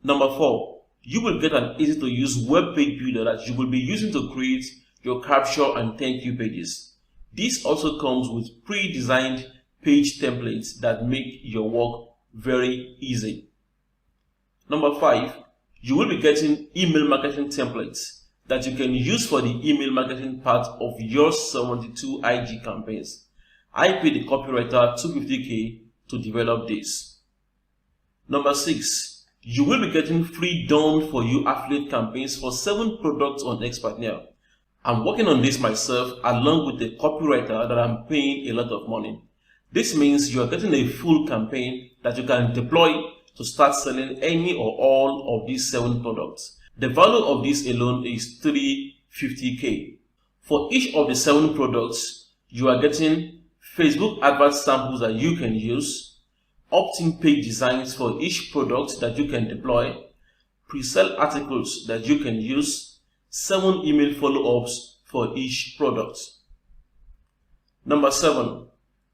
Number four, you will get an easy to use web page builder that you will be using to create your capture and thank you pages. This also comes with pre-designed page templates that make your work very easy. Number five, you will be getting email marketing templates that you can use for the email marketing part of your 72IG campaigns. I paid the copywriter 250k to develop this. Number six, you will be getting free done for you affiliate campaigns for 7 products on Expertnia. I'm working on this myself along with the copywriter that I'm paying a lot of money. This means you are getting a full campaign that you can deploy to start selling any or all of these 7 products. The value of this alone is 350k. For each of the 7 products, you are getting Facebook advert samples that you can use, opt-in page designs for each product that you can deploy, pre-sale articles that you can use, 7 email follow-ups for each product. Number 7,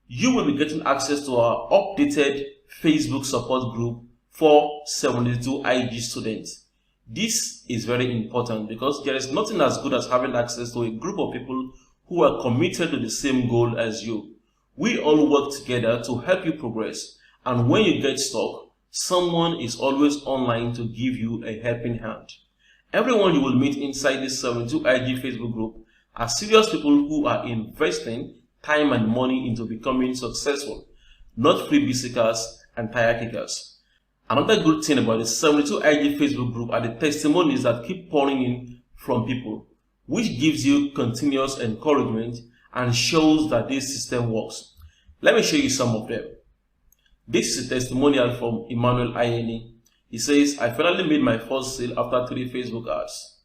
you will be getting access to our updated Facebook support group for 72IG students. This is very important because there is nothing as good as having access to a group of people who are committed to the same goal as you. We all work together to help you progress. And when you get stuck, someone is always online to give you a helping hand. Everyone you will meet inside this 72IG Facebook group are serious people who are investing time and money into becoming successful, not freebie seekers and tire kickers. Another good thing about the 72IG Facebook group are the testimonies that keep pouring in from people, which gives you continuous encouragement and shows that this system works. Let me show you some of them. This is a testimonial from Emmanuel Ayeni. He says, I finally made my first sale after 3 Facebook ads.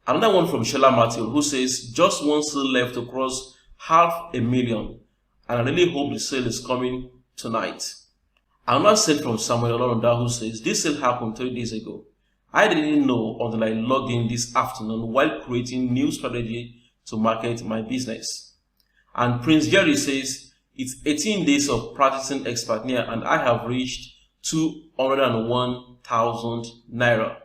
Another one from Sheila Matthew, who says, just one sale left to cross 500,000, and I really hope the sale is coming tonight. Another sale from Samuel Olonda, who says, this sale happened 3 days ago. I didn't know until I logged in this afternoon while creating new strategy to market my business. And Prince Jerry says, it's 18 days of practicing expert near and I have reached 201,000 naira.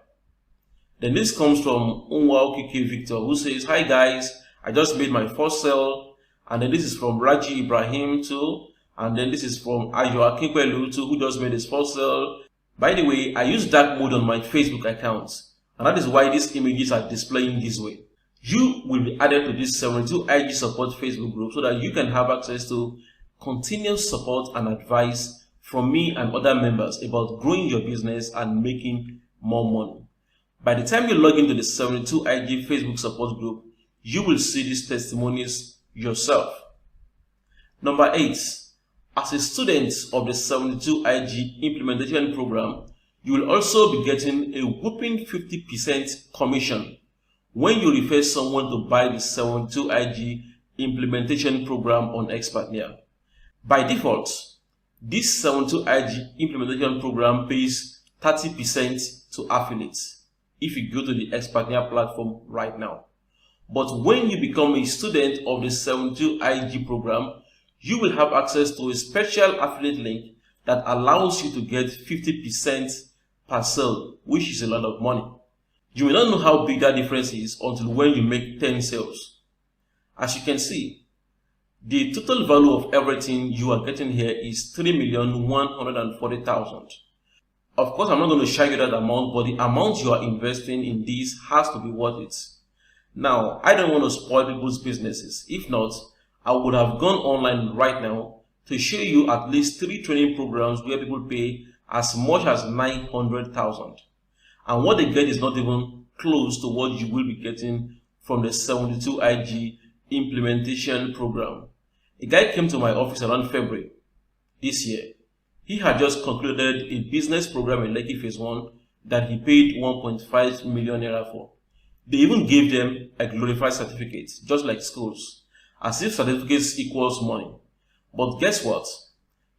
Then this comes from Unwa Okike Victor, who says, hi guys, I just made my first sale. And then this is from Raji Ibrahim too. And then this is from Ayo Akinkwelu too, who just made his first sale. By the way, I use dark mode on my Facebook account, and that is why these images are displaying this way. You will be added to this 72 IG support Facebook group so that you can have access to continuous support and advice from me and other members about growing your business and making more money. By the time you log into the 72 IG Facebook support group, you will see these testimonies yourself. Number 8. As a student of the 72 IG implementation program, you will also be getting a whopping 50% commission when you refer someone to buy the 72 IG implementation program on Expertnia. By default, this 72 IG implementation program pays 30% to affiliates if you go to the Expertnia platform right now. But when you become a student of the 72 IG program, you will have access to a special affiliate link that allows you to get 50% per sale, which is a lot of money. You will not know how big that difference is until when you make 10 sales. As you can see, the total value of everything you are getting here is 3,140,000. Of course, I'm not going to show you that amount, but the amount you are investing in this has to be worth it. Now, I don't want to spoil people's businesses. If not, I would have gone online right now to show you at least 3 training programs where people pay as much as 900,000. And what they get is not even close to what you will be getting from the 72 IG implementation program. A guy came to my office around February this year. He had just concluded a business program in Lekki Phase 1 that he paid 1.5 million naira for. They even gave them a glorified certificate, just like schools, as if certificates equals money. But guess what?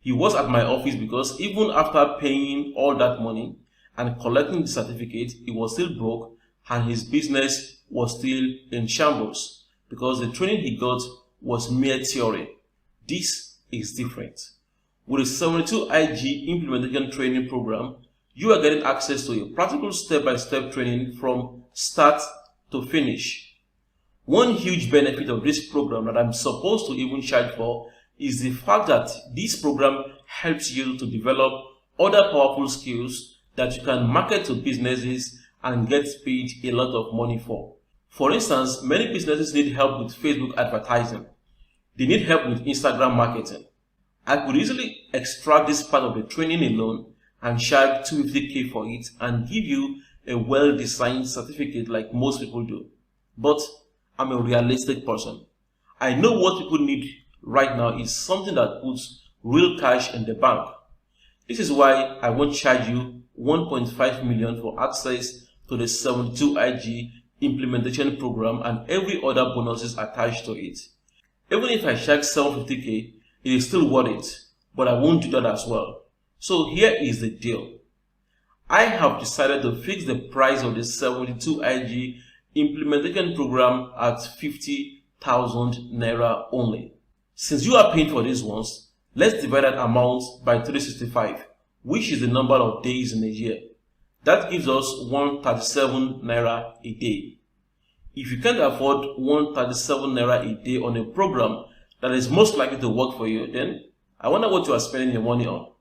He was at my office because even after paying all that money and collecting the certificate, he was still broke and his business was still in shambles because the training he got was mere theory. This is different. With the 72 IG implementation training program, you are getting access to a practical step-by-step training from start to finish. One huge benefit of this program that I'm supposed to even charge for is the fact that this program helps you to develop other powerful skills that you can market to businesses and get paid a lot of money for. For instance, many businesses need help with Facebook advertising. They need help with Instagram marketing. I could easily extract this part of the training alone and charge 250k for it and give you a well-designed certificate like most people do. But I'm a realistic person. I know what people need right now is something that puts real cash in the bank. This is why I won't charge you 1.5 million for access to the 72 IG implementation program and every other bonuses attached to it. Even if I charge 750k, it is still worth it, but I won't do that as well. So here is the deal. I have decided to fix the price of the 72 IG implementation program at 50,000 naira only. Since you are paying for these ones, let's divide that amount by 365, which is the number of days in a year. That gives us 137 naira a day. If you can't afford 137 naira a day on a program that is most likely to work for you, then I wonder what you are spending your money on.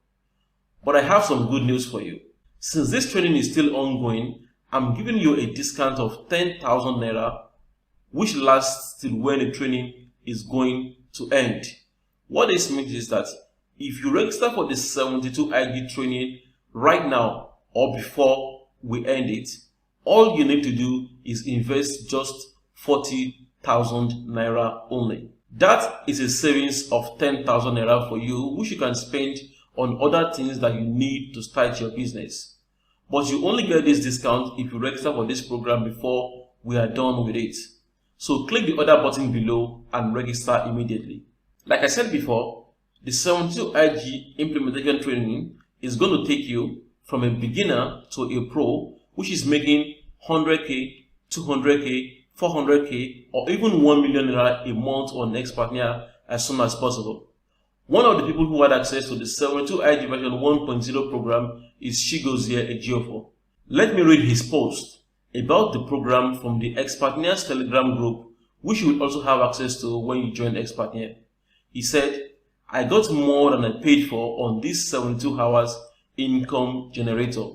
But I have some good news for you. Since this training is still ongoing, I'm giving you a discount of 10,000 naira, which lasts till when the training is going to end. What this means is that if you register for the 72 IG training right now or before we end it, all you need to do is invest just 40,000 naira only. That is a savings of 10,000 naira for you, which you can spend on other things that you need to start your business. But you only get this discount if you register for this program before we are done with it. So click the other button below and register immediately. Like I said before, the 72 IG implementation training is going to take you from a beginner to a pro, which is making 100k, 200k, 400k, or even 1 million naira a month on Expatnia as soon as possible. One of the people who had access to the 72 IG version 1.0 program is Chigozie Ejiofor. Let me read his post about the program from the Expatnia's Telegram group, which you will also have access to when you join Expatnia. He said, I got more than I paid for on this 72 hours income generator,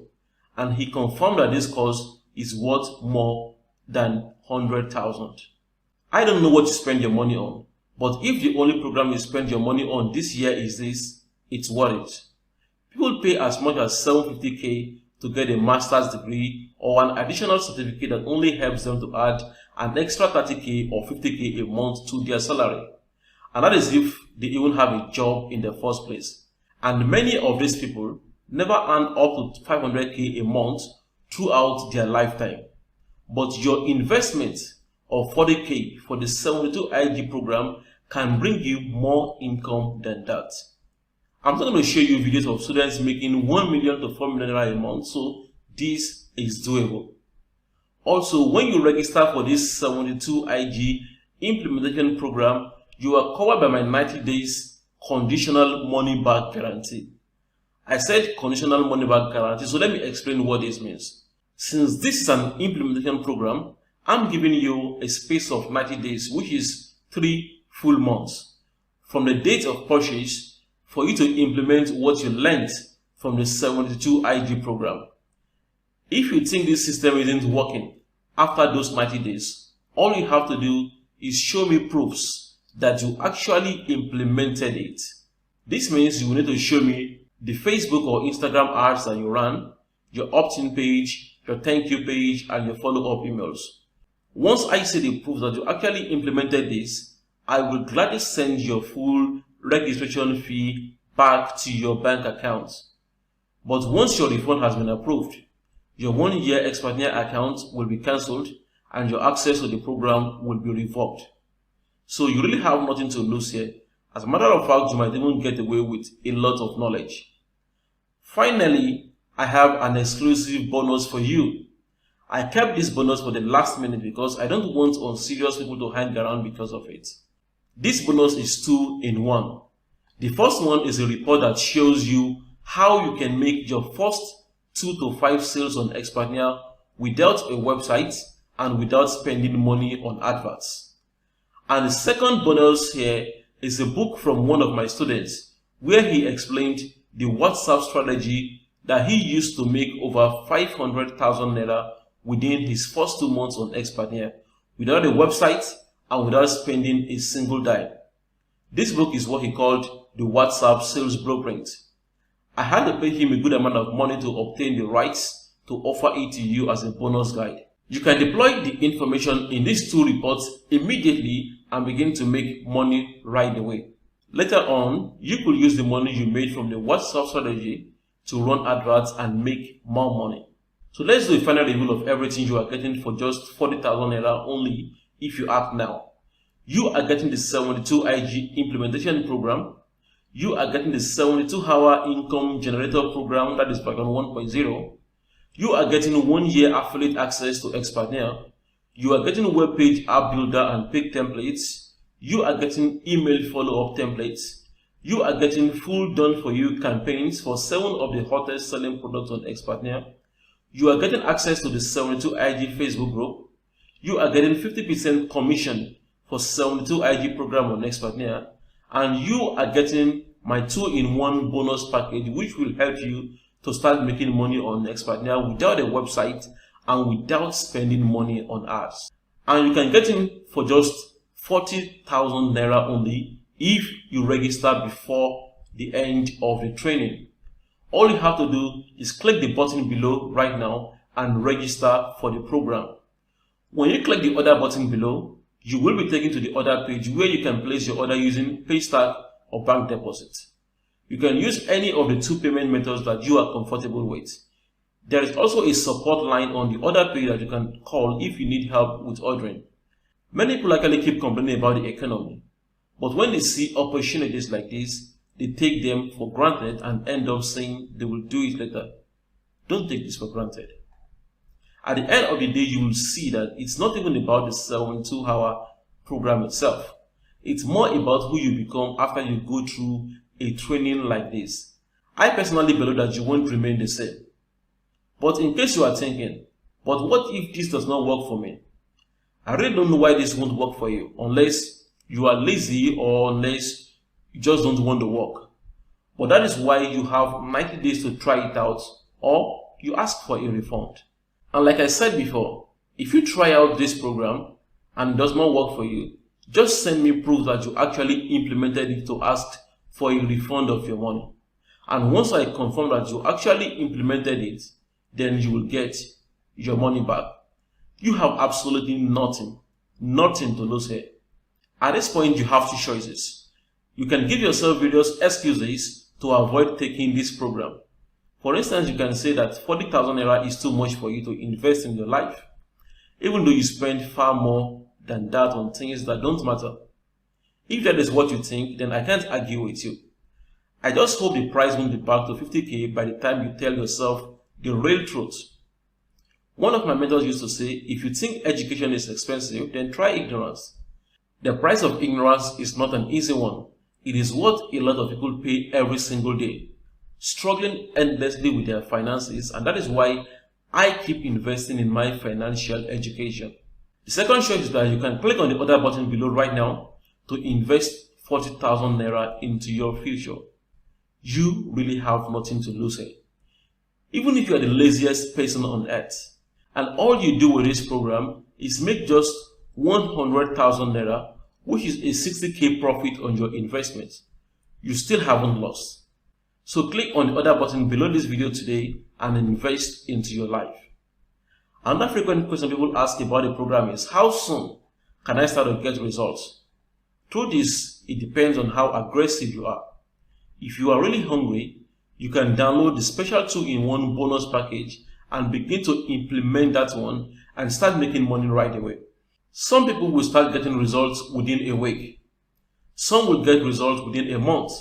and he confirmed that this course is worth more than 100,000. I don't know what you spend your money on, but if the only program you spend your money on this year is this, it's worth it. People pay as much as 750k to get a master's degree or an additional certificate that only helps them to add an extra 30k or 50k a month to their salary. And that is if they even have a job in the first place. And many of these people never earn up to 500k a month throughout their lifetime. But your investment of 40k for the 72 IG program can bring you more income than that. I'm not going to show you videos of students making 1 million to 4 million a month, so this is doable. Also, when you register for this 72 IG implementation program, you are covered by my 90 days conditional money back guarantee. I said conditional money back guarantee, so let me explain what this means. Since this is an implementation program, I'm giving you a space of 90 days, which is 3 full months, from the date of purchase for you to implement what you learned from the 72 IG program. If you think this system isn't working after those 90 days, all you have to do is show me proofs that you actually implemented it. This means you will need to show me the Facebook or Instagram ads that you ran, your opt-in page, your thank you page, and your follow-up emails. Once I see the proof that you actually implemented this, I will gladly send your full registration fee back to your bank account. But once your refund has been approved, your 1-year Expatnia account will be cancelled and your access to the program will be revoked. So you really have nothing to lose here. As a matter of fact, you might even get away with a lot of knowledge. Finally, I have an exclusive bonus for you. I kept this bonus for the last minute because I don't want unserious people to hang around because of it. This bonus is 2 in 1. The first one is a report that shows you how you can make your first 2 to 5 sales on Expatnia without a website and without spending money on adverts. And the second bonus here is a book from one of my students where he explained the WhatsApp strategy that he used to make over 500,000 naira within his first 2 months on Expatnia without a website and without spending a single dime. This book is what he called the WhatsApp Sales Blueprint. I had to pay him a good amount of money to obtain the rights to offer it to you as a bonus guide. You can deploy the information in these 2 reports immediately and begin to make money right away. Later on, you could use the money you made from the WhatsApp strategy to run adverts and make more money. So let's do a final review of everything you are getting for just 40,000 naira only if you act now. You are getting the 72 IG implementation program. You are getting the 72-hour income generator program, that is version 1.0. You are getting 1-year affiliate access to Expatnia. You are getting web page app builder and pick templates. You are getting email follow-up templates. You are getting full done for you campaigns for 7 of the hottest selling products on Expatnia. You are getting access to the 72 IG Facebook group. You are getting 50% commission for 72 IG program on Expatnia. And you are getting my 2-in-1 bonus package, which will help you to start making money on Expatnia without a website and without spending money on ads. And you can get in for just 40,000 naira only if you register before the end of the training. All you have to do is click the button below right now and register for the program. When you click the other button below, you will be taken to the order page where you can place your order using Paystack or bank deposit. You can use any of the two payment methods that you are comfortable with. There is also a support line on the order page that you can call if you need help with ordering. Many people actually keep complaining about the economy, but when they see opportunities like this, they take them for granted and end up saying they will do it later. Don't take this for granted. At the end of the day, you will see that it's not even about the 72-hour program itself. It's more about who you become after you go through a training like this. I personally believe that you won't remain the same. But in case you are thinking, but what if this does not work for me? I really don't know why this won't work for you, unless you are lazy or unless you just don't want to work. But that is why you have 90 days to try it out, or you ask for a refund. And like I said before, if you try out this program and it does not work for you, just send me proof that you actually implemented it to ask for a refund of your money. And once I confirm that you actually implemented it, then you will get your money back. You have absolutely nothing to lose here. At this point, you have two choices. You can give yourself various excuses to avoid taking this program. For instance, you can say that 40,000 naira is too much for you to invest in your life, even though you spend far more than that on things that don't matter. If that is what you think, then I can't argue with you. I just hope the price won't be back to 50k by the time you tell yourself the real truth. One of my mentors used to say, if you think education is expensive, then try ignorance. The price of ignorance is not an easy one. It is what a lot of people pay every single day, struggling endlessly with their finances, and that is why I keep investing in my financial education. The second choice is that you can click on the other button below right now to invest 40,000 naira into your future. You really have nothing to lose here. Even if you are the laziest person on earth, and all you do with this program is make just 100,000 naira, which is a 60k profit on your investment, you still haven't lost. So click on the other button below this video today and invest into your life. Another frequent question people ask about the program is, how soon can I start to get results? Through this, it depends on how aggressive you are. If you are really hungry, you can download the special 2-in-1 bonus package and begin to implement that one and start making money right away. Some people will start getting results within a week. Some will get results within a month,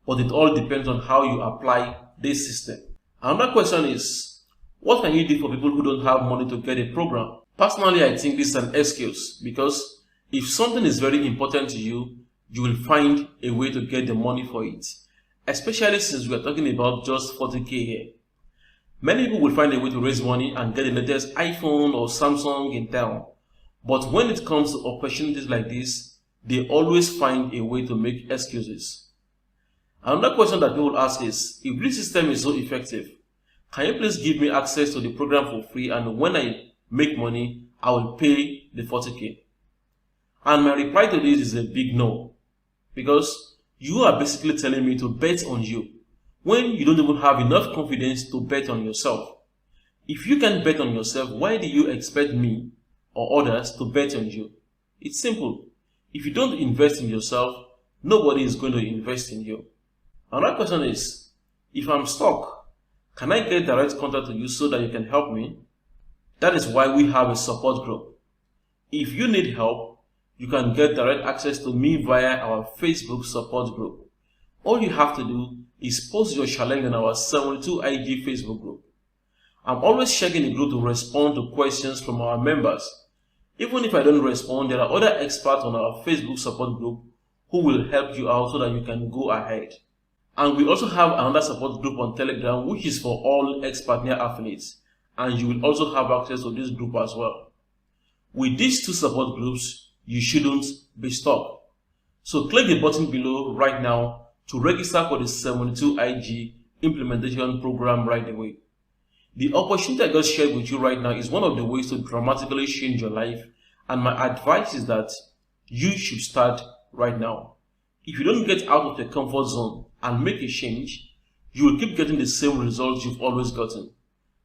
but it all depends on how you apply this system. Another question is, what can you do for people who don't have money to get a program? Personally, I think this is an excuse, because if something is very important to you, you will find a way to get the money for it, especially since we are talking about just 40k here. Many people will find a way to raise money and get the latest iPhone or Samsung in town. But when it comes to opportunities like this, they always find a way to make excuses. Another question that people ask is, if this system is so effective, can you please give me access to the program for free, and when I make money, I will pay the 40k? And my reply to this is a big no, because you are basically telling me to bet on you when you don't even have enough confidence to bet on yourself. If you can't bet on yourself, why do you expect me or others to bet on you? It's simple. If you don't invest in yourself, nobody is going to invest in you. Another question is, if I'm stuck, can I get direct contact to you so that you can help me? That is why we have a support group. If you need help, you can get direct access to me via our Facebook support group. All you have to do is post your challenge on our 72IG Facebook group. I'm always checking the group to respond to questions from our members. Even if I don't respond, there are other experts on our Facebook support group who will help you out so that you can go ahead. And we also have another support group on Telegram, which is for all ex-partner affiliates, and you will also have access to this group as well. With these two support groups, you shouldn't be stuck. So click the button below right now to register for the 72IG implementation program right away. The opportunity I just shared with you right now is one of the ways to dramatically change your life, and my advice is that you should start right now. If you don't get out of your comfort zone and make a change, you will keep getting the same results you've always gotten.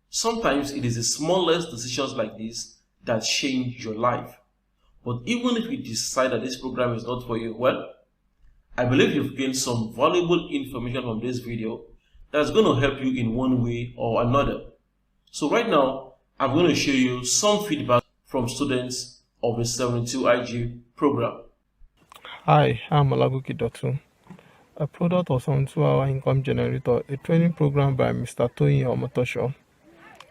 Sometimes it is the smallest decisions like this that change your life. But even if you decide that this program is not for you, well, I believe you've gained some valuable information from this video that's going to help you in one way or another. So right now, I'm going to show you some feedback from students of the 72IG program. Hi, I'm Olagoki Dotun, a product of 72-hour income generator, a training program by Mr. Toyin Omotoso.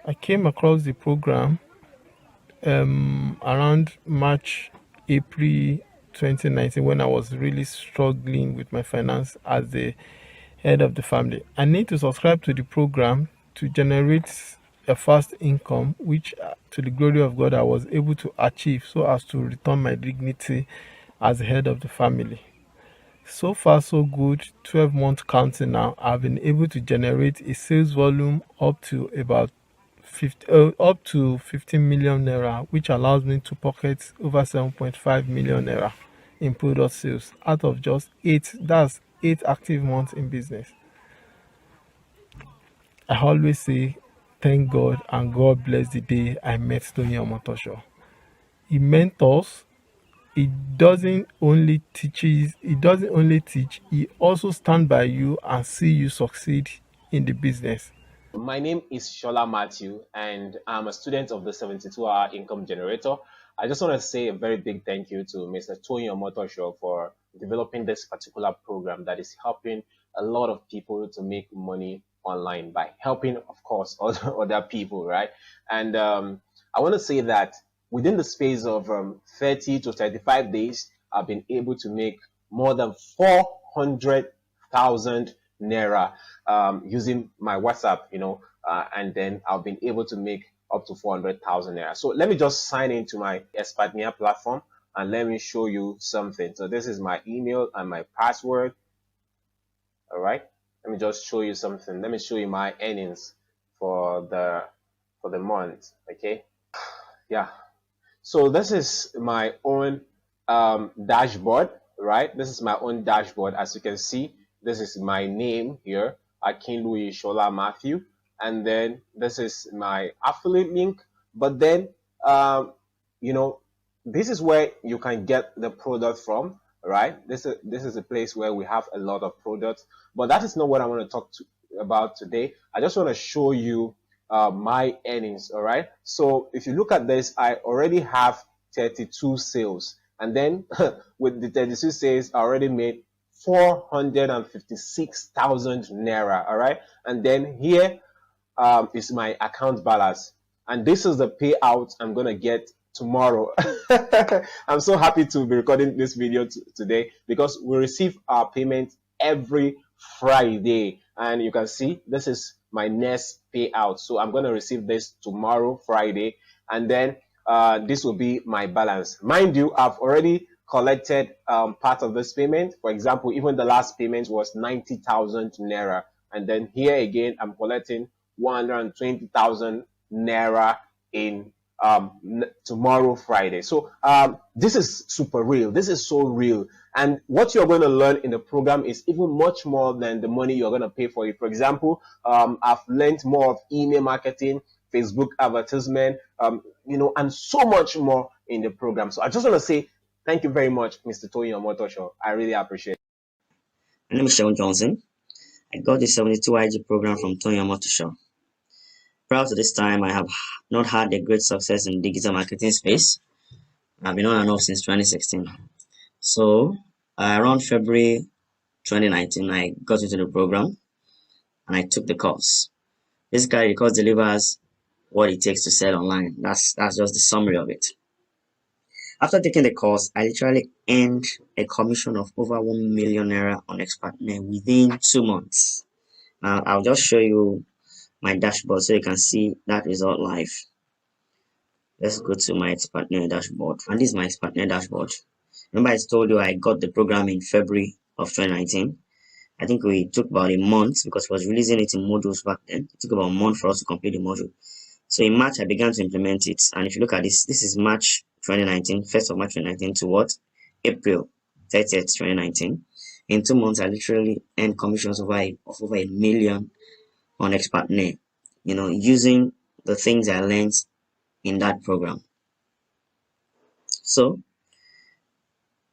I came across the program around March, April 2019 when I was really struggling with my finance as the head of the family. I need to subscribe to the program to generate a fast income, which to the glory of God I was able to achieve so as to return my dignity as the head of the family. So far, so good. 12 months counting now. I've been able to generate a sales volume up to about 15 million naira, which allows me to pocket over 7.5 million naira in product sales out of just eight. That's 8 active months in business. I always say thank God and God bless the day I met Toyin Omotoso. He mentors. He doesn't only teach, he also stand by you and see you succeed in the business. My name is Shola Matthew, and I'm a student of the 72-hour income generator. I just want to say a very big thank you to Mr. Toyin Omotoso for developing this particular program that is helping a lot of people to make money online by helping, of course, other people, right? And I want to say that within the space of 30 to 35 days, I've been able to make more than 400,000 naira using my WhatsApp, and then I've been able to make up to 400,000 naira. So let me just sign into my Expertnia platform and let me show you something. So this is my email and my password. All right. Let me just show you something. Let me show you my earnings for the month. Okay. Yeah. So this is my own dashboard, right? This is my own dashboard. As you can see, this is my name here, Akinluyi Shola Matthew. And then this is my affiliate link. But then, um, you know, this is where you can get the product from, right? This is a place where we have a lot of products. But that is not what I want to talk about today. I just want to show you my earnings. All right. So if you look at this, I already have 32 sales, and then with the 32 sales, I already made 456,000 naira. All right. And then here is my account balance, and this is the payout I'm gonna get tomorrow. I'm so happy to be recording this video today because we receive our payment every Friday, and you can see this is my next payout. So I'm gonna receive this tomorrow, Friday, and then this will be my balance. Mind you, I've already collected part of this payment. For example, even the last payment was 90,000 naira, and then here again I'm collecting 120,000 naira in tomorrow, Friday. So this is super real. This is so real. And what you're going to learn in the program is even much more than the money you're going to pay for it. For example, I've learned more of email marketing, Facebook advertisement, and so much more in the program. So I just want to say thank you very much, Mr. Toyin Omotoso. I really appreciate it. My name is Sean Johnson. I got the 72 IG program from Toyin Omotoso. Prior to this time, I have not had a great success in digital marketing space. I've been on and off since 2016. So around February 2019, I got into the program and I took the course. Basically, the course delivers what it takes to sell online. That's just the summary of it. After taking the course, I literally earned a commission of over 1 million naira on Expertnet within 2 months. Now, I'll just show you my dashboard so you can see that result live. Let's go to my Expertnet dashboard. And this is my Expertnet dashboard. Remember I told you I got the program in February of 2019. I think we took about a month because I was releasing it in modules back then. It took about a month for us to complete the module. So in March, I began to implement it. And if you look at this, this is March 2019, 1st of March 2019 to what? April 30th, 2019. In 2 months, I literally earned commissions of over a million on Expertnet, using the things I learned in that program. So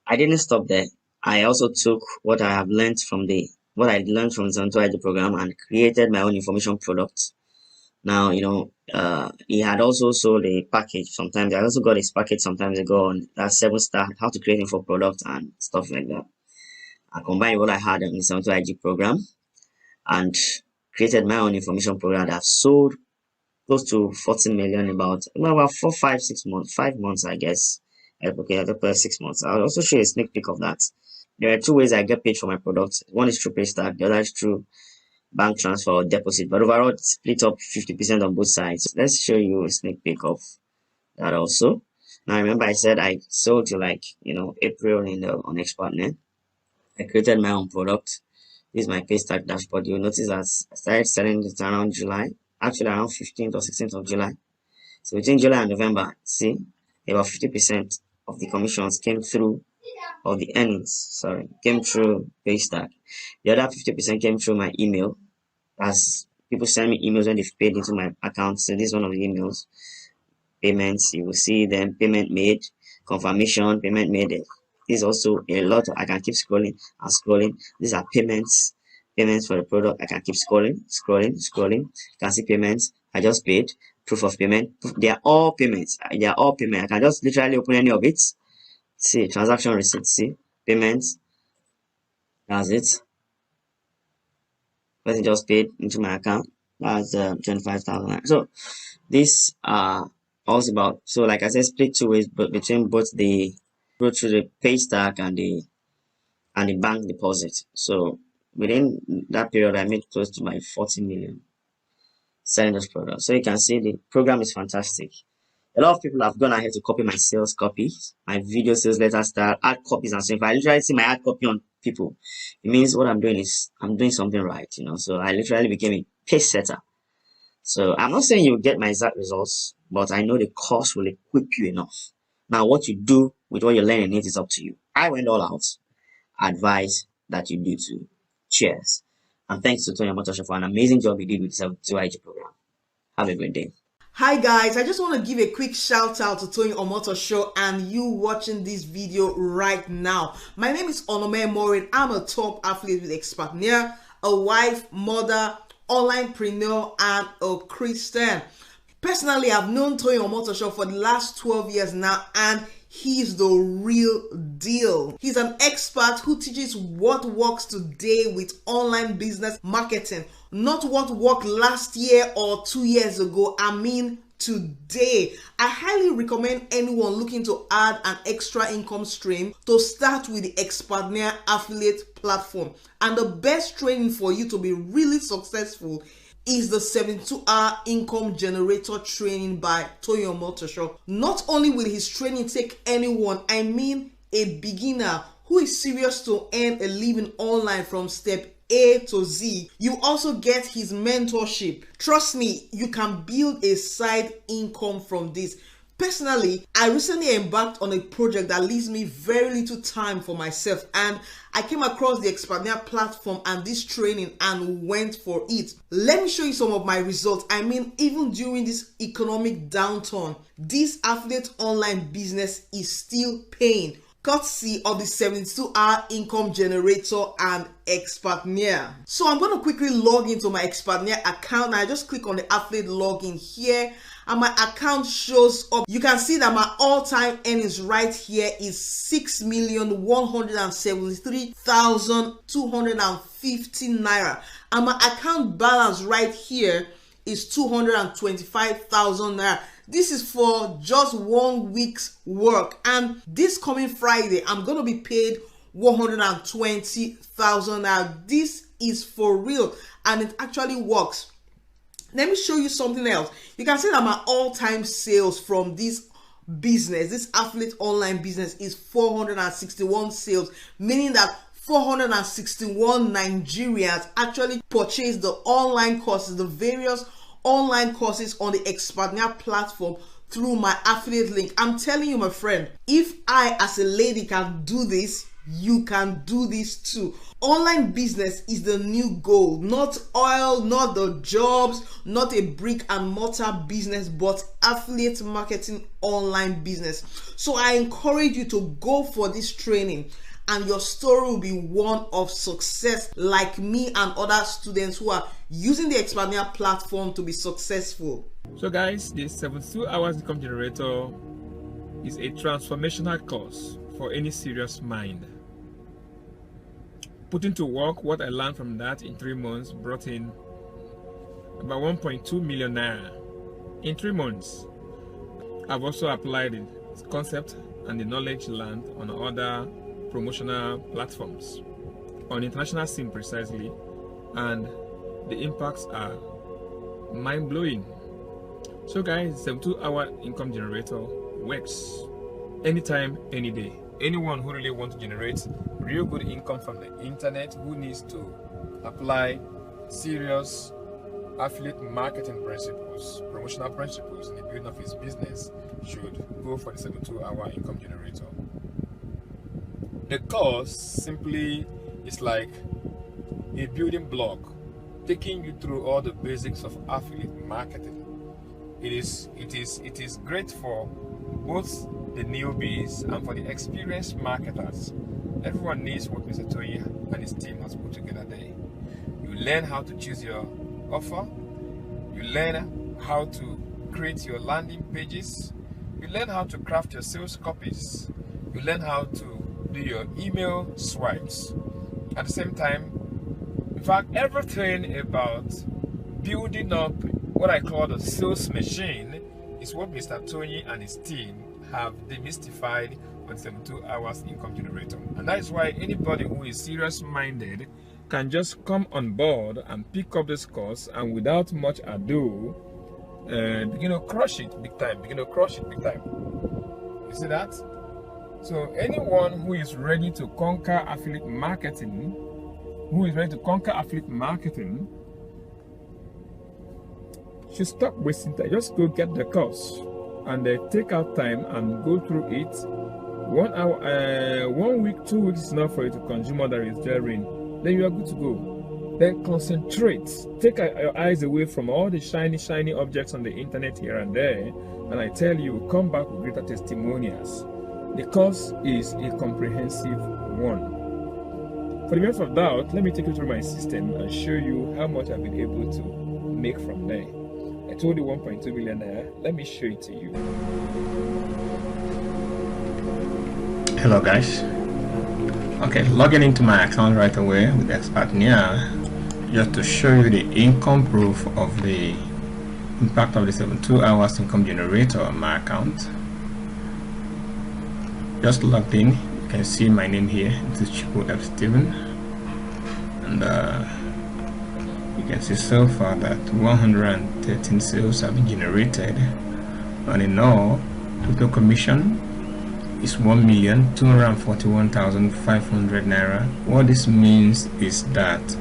I didn't stop there. I also took what I learned from the 72 program and created my own information product. Now, he had also sold a package sometimes. I also got his package sometimes ago on that 7-star, how to create info product and stuff like that. I combined what I had in the 72 program and created my own information program that I've sold close to 40 million about 4, 5, 6 months, 5 months, I guess. Okay, I 6 months. I'll also show you a sneak peek of that. There are two ways I get paid for my products. One is through Paystack, the other is through bank transfer or deposit, but overall it's split up 50% on both sides. Let's show you a sneak peek of that also. Now remember I said I sold to April on Expertnet. I created my own product. This is my Paystack dashboard. You'll notice that I started selling it around July, actually around 15th or 16th of July. So between July and November, see, about 50% of the commissions came through, or the earnings, came through Paystack. The other 50% came through my email, as people send me emails when they've paid into my account. So this is one of the emails. Payments, you will see them, payment made, confirmation, payment made. There's also a lot I can keep scrolling and scrolling. These are payments for the product. I can keep scrolling. You can see payments I just paid, proof of payment. They are all payments. I can just literally open any of it. See, transaction receipt. See, payments. That's it. Person just paid into my account. That's 25,000. So these are also about, so like I said, split two ways, but between both the go through the Paystack and the bank deposit. So within that period, I made close to my 40 million selling this product. So you can see the program is fantastic. A lot of people have gone ahead to copy my sales copy, my video sales letter style, ad copies, and so if I literally see my ad copy on people, it means what I'm doing is I'm doing something right, So I literally became a pace setter. So I'm not saying you'll get my exact results, but I know the course will equip you enough. Now, what you do with what you're learning, it is up to you. I went all out. I advise that you do too. Cheers. And thanks to Toyin Omotoso for an amazing job you did with the 72 program. Have a great day. Hi guys, I just want to give a quick shout out to Toyin Omotoso and you watching this video right now. My name is Onome Morin. I'm a top athlete with Expertnet, a wife, mother, onlinepreneur, and a Christian. Personally, I've known Toyin Omotoso for the last 12 years now, and he's the real deal. He's an expert who teaches what works today with online business marketing, not what worked last year or 2 years ago. I mean today. I highly recommend anyone looking to add an extra income stream to start with the Expertnet affiliate platform. And the best training for you to be really successful is the 72-hour income generator training by Toyin Omotoso. Not only will his training take anyone, I mean a beginner who is serious to earn a living online from step A to Z, you also get his mentorship. Trust me, you can build a side income from this. Personally, I recently embarked on a project that leaves me very little time for myself, and I came across the Expertnet platform and this training and went for it. Let me show you some of my results. I mean, even during this economic downturn, this affiliate online business is still paying, courtesy of the 72-hour income generator and Expertnet. So I'm going to quickly log into my Expertnet account. Now I just click on the affiliate login here and my account shows up. You can see that my all-time earnings right here is 6,173,250 naira, and my account balance right here is 225,000 naira. This is for just 1 week's work, and this coming Friday I'm gonna be paid 120,000 naira. This is for real and it actually works. Let me show you something else. You can see that my all-time sales from this business, this affiliate online business, is 461 sales, meaning that 461 Nigerians actually purchased the online courses, the various online courses on the Expertnet platform through my affiliate link. I'm telling you, my friend, if I as a lady can do this, you can do this too. Online business is the new goal, not oil, not the jobs, not a brick and mortar business, but affiliate marketing online business. So I encourage you to go for this training, and your story will be one of success, like me and other students who are using the Expandnia platform to be successful. So guys, the 72 hours income generator is a transformational course for any serious mind. Putting to work what I learned from that in 3 months brought in about 1.2 million naira in 3 months. I've also applied the concept and the knowledge learned on other promotional platforms, on international scene precisely, and the impacts are mind-blowing. So guys, 72-hour income generator works anytime, any day. Anyone who really wants to generate real good income from the internet, who needs to apply serious affiliate marketing principles, promotional principles in the building of his business, should go for the 72-hour income generator. The course simply is like a building block, taking you through all the basics of affiliate marketing. It is great for both the newbies and for the experienced marketers. Everyone needs what Mr. Toyin and his team has put together there. You learn how to choose your offer. You learn how to create your landing pages. You learn how to craft your sales copies. You learn how to do your email swipes. At the same time, in fact, everything about building up what I call the sales machine is what Mr. Toyin and his team have demystified on 72 hours income generator. And that is why anybody who is serious minded can just come on board and pick up this course, and without much ado begin to crush it big time. You see that? So anyone who is ready to conquer affiliate marketing, should stop wasting time. Just go get the course and take out time and go through it. 1 hour, 1 week, 2 weeks is enough for you to consume all that is therein. Then you are good to go. Then concentrate. Take your eyes away from all the shiny objects on the internet here and there. And I tell you, come back with greater testimonials. The course is a comprehensive one. For the benefit of doubt, let me take you through my system and show you how much I've been able to make from there. I told you 1.2 million naira. Let me show it to you. Hello guys. Okay, logging into my account right away with Expandnia just to show you the income proof of the impact of the 72 hours income generator on my account. Just logged in. You can see my name here. This is Chico F. Steven, and you can see so far that 113 sales have been generated, and in all, total commission is 1,241,500 naira. What this means is that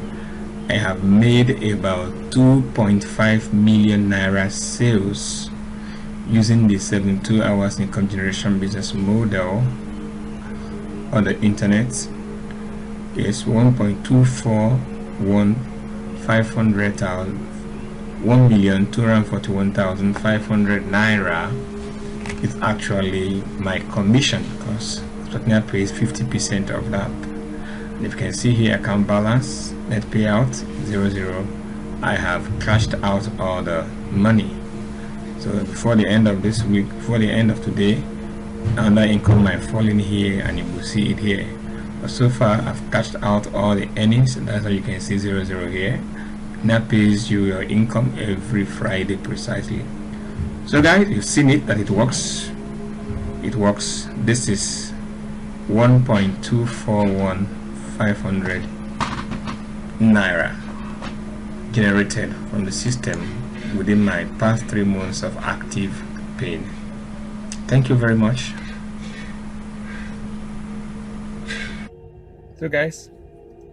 I have made about 2.5 million naira sales using the 72 hours income generation business model on the internet. Is 1,241,500 naira. It's actually my commission, because Expandnia pays 50% of that. And if you can see here, account balance, net payout 00. I have cashed out all the money. So before the end of this week, before the end of today, another income might fall in here, and you will see it here. But so far, I've cashed out all the earnings, and that's how you can see 00 here. And that pays you your income every Friday precisely. So guys, you've seen it, that it works. It works. This is 1.241,500 naira generated from the system within my past 3 months of active paying. Thank you very much. So guys,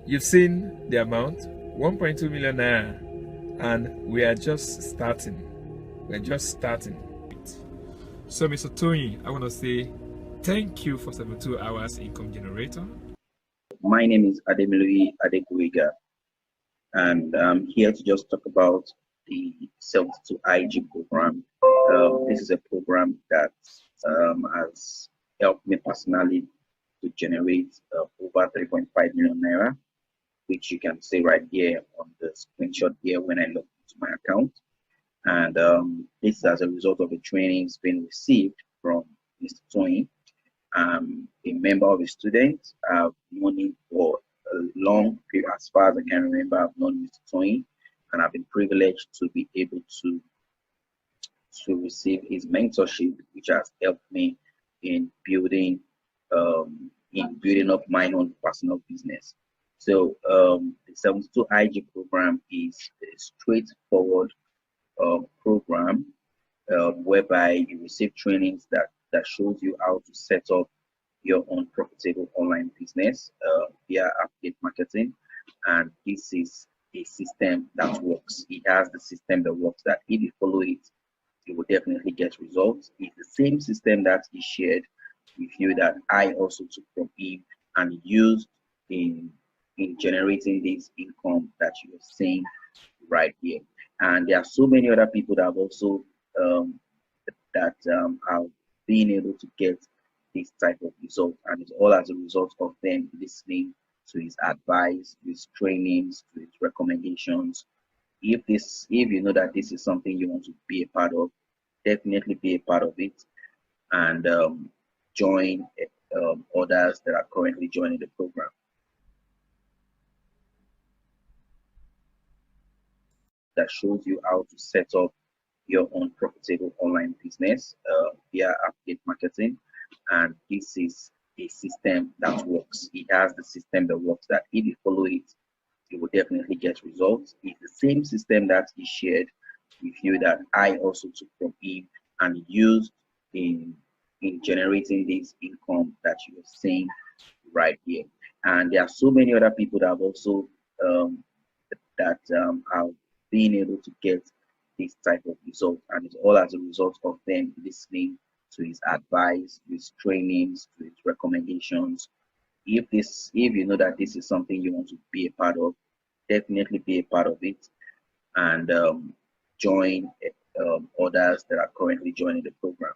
you've seen the amount, 1.2 million naira, and we are just starting. So Mr. Toyin, I want to say thank you for 72 hours income generator. My name is Ademilui Adeguiga, and I'm here to just talk about the 72 IG program. This is a program that has helped me personally to generate over 3.5 million naira, which you can see right here on the screenshot here when I log into my account. And this is as a result of the trainings being received from Mr. Toyin. I'm a member of a student. I've known him for a long period, as far as I can remember. I've known Mr. Toyin, and I've been privileged to be able to receive his mentorship, which has helped me in building up my own personal business. So the 72 IG program is a straightforward program whereby you receive trainings that shows you how to set up your own profitable online business via affiliate marketing. And this is a system that works. It has the system that works, that if you follow it, you will definitely get results. It's the same system that he shared with you that I also took from him and used in generating this income that you are seeing right here. And there are so many other people that have also have been able to get this type of result, and it's all as a result of them listening to his advice, to his trainings, to his recommendations. If you know that this is something you want to be a part of, definitely be a part of it, and join others that are currently joining the program. That shows you how to set up your own profitable online business via affiliate marketing. And this is a system that works. It has the system that works, that if you follow it, you will definitely get results. It's the same system that he shared with you that I also took from him and used in generating this income that you are seeing right here. And there are so many other people that have also have been able to get this type of result, and it's all as a result of them listening to his advice, his trainings, to his recommendations. If you know that this is something you want to be a part of, definitely be a part of it, and join others that are currently joining the program.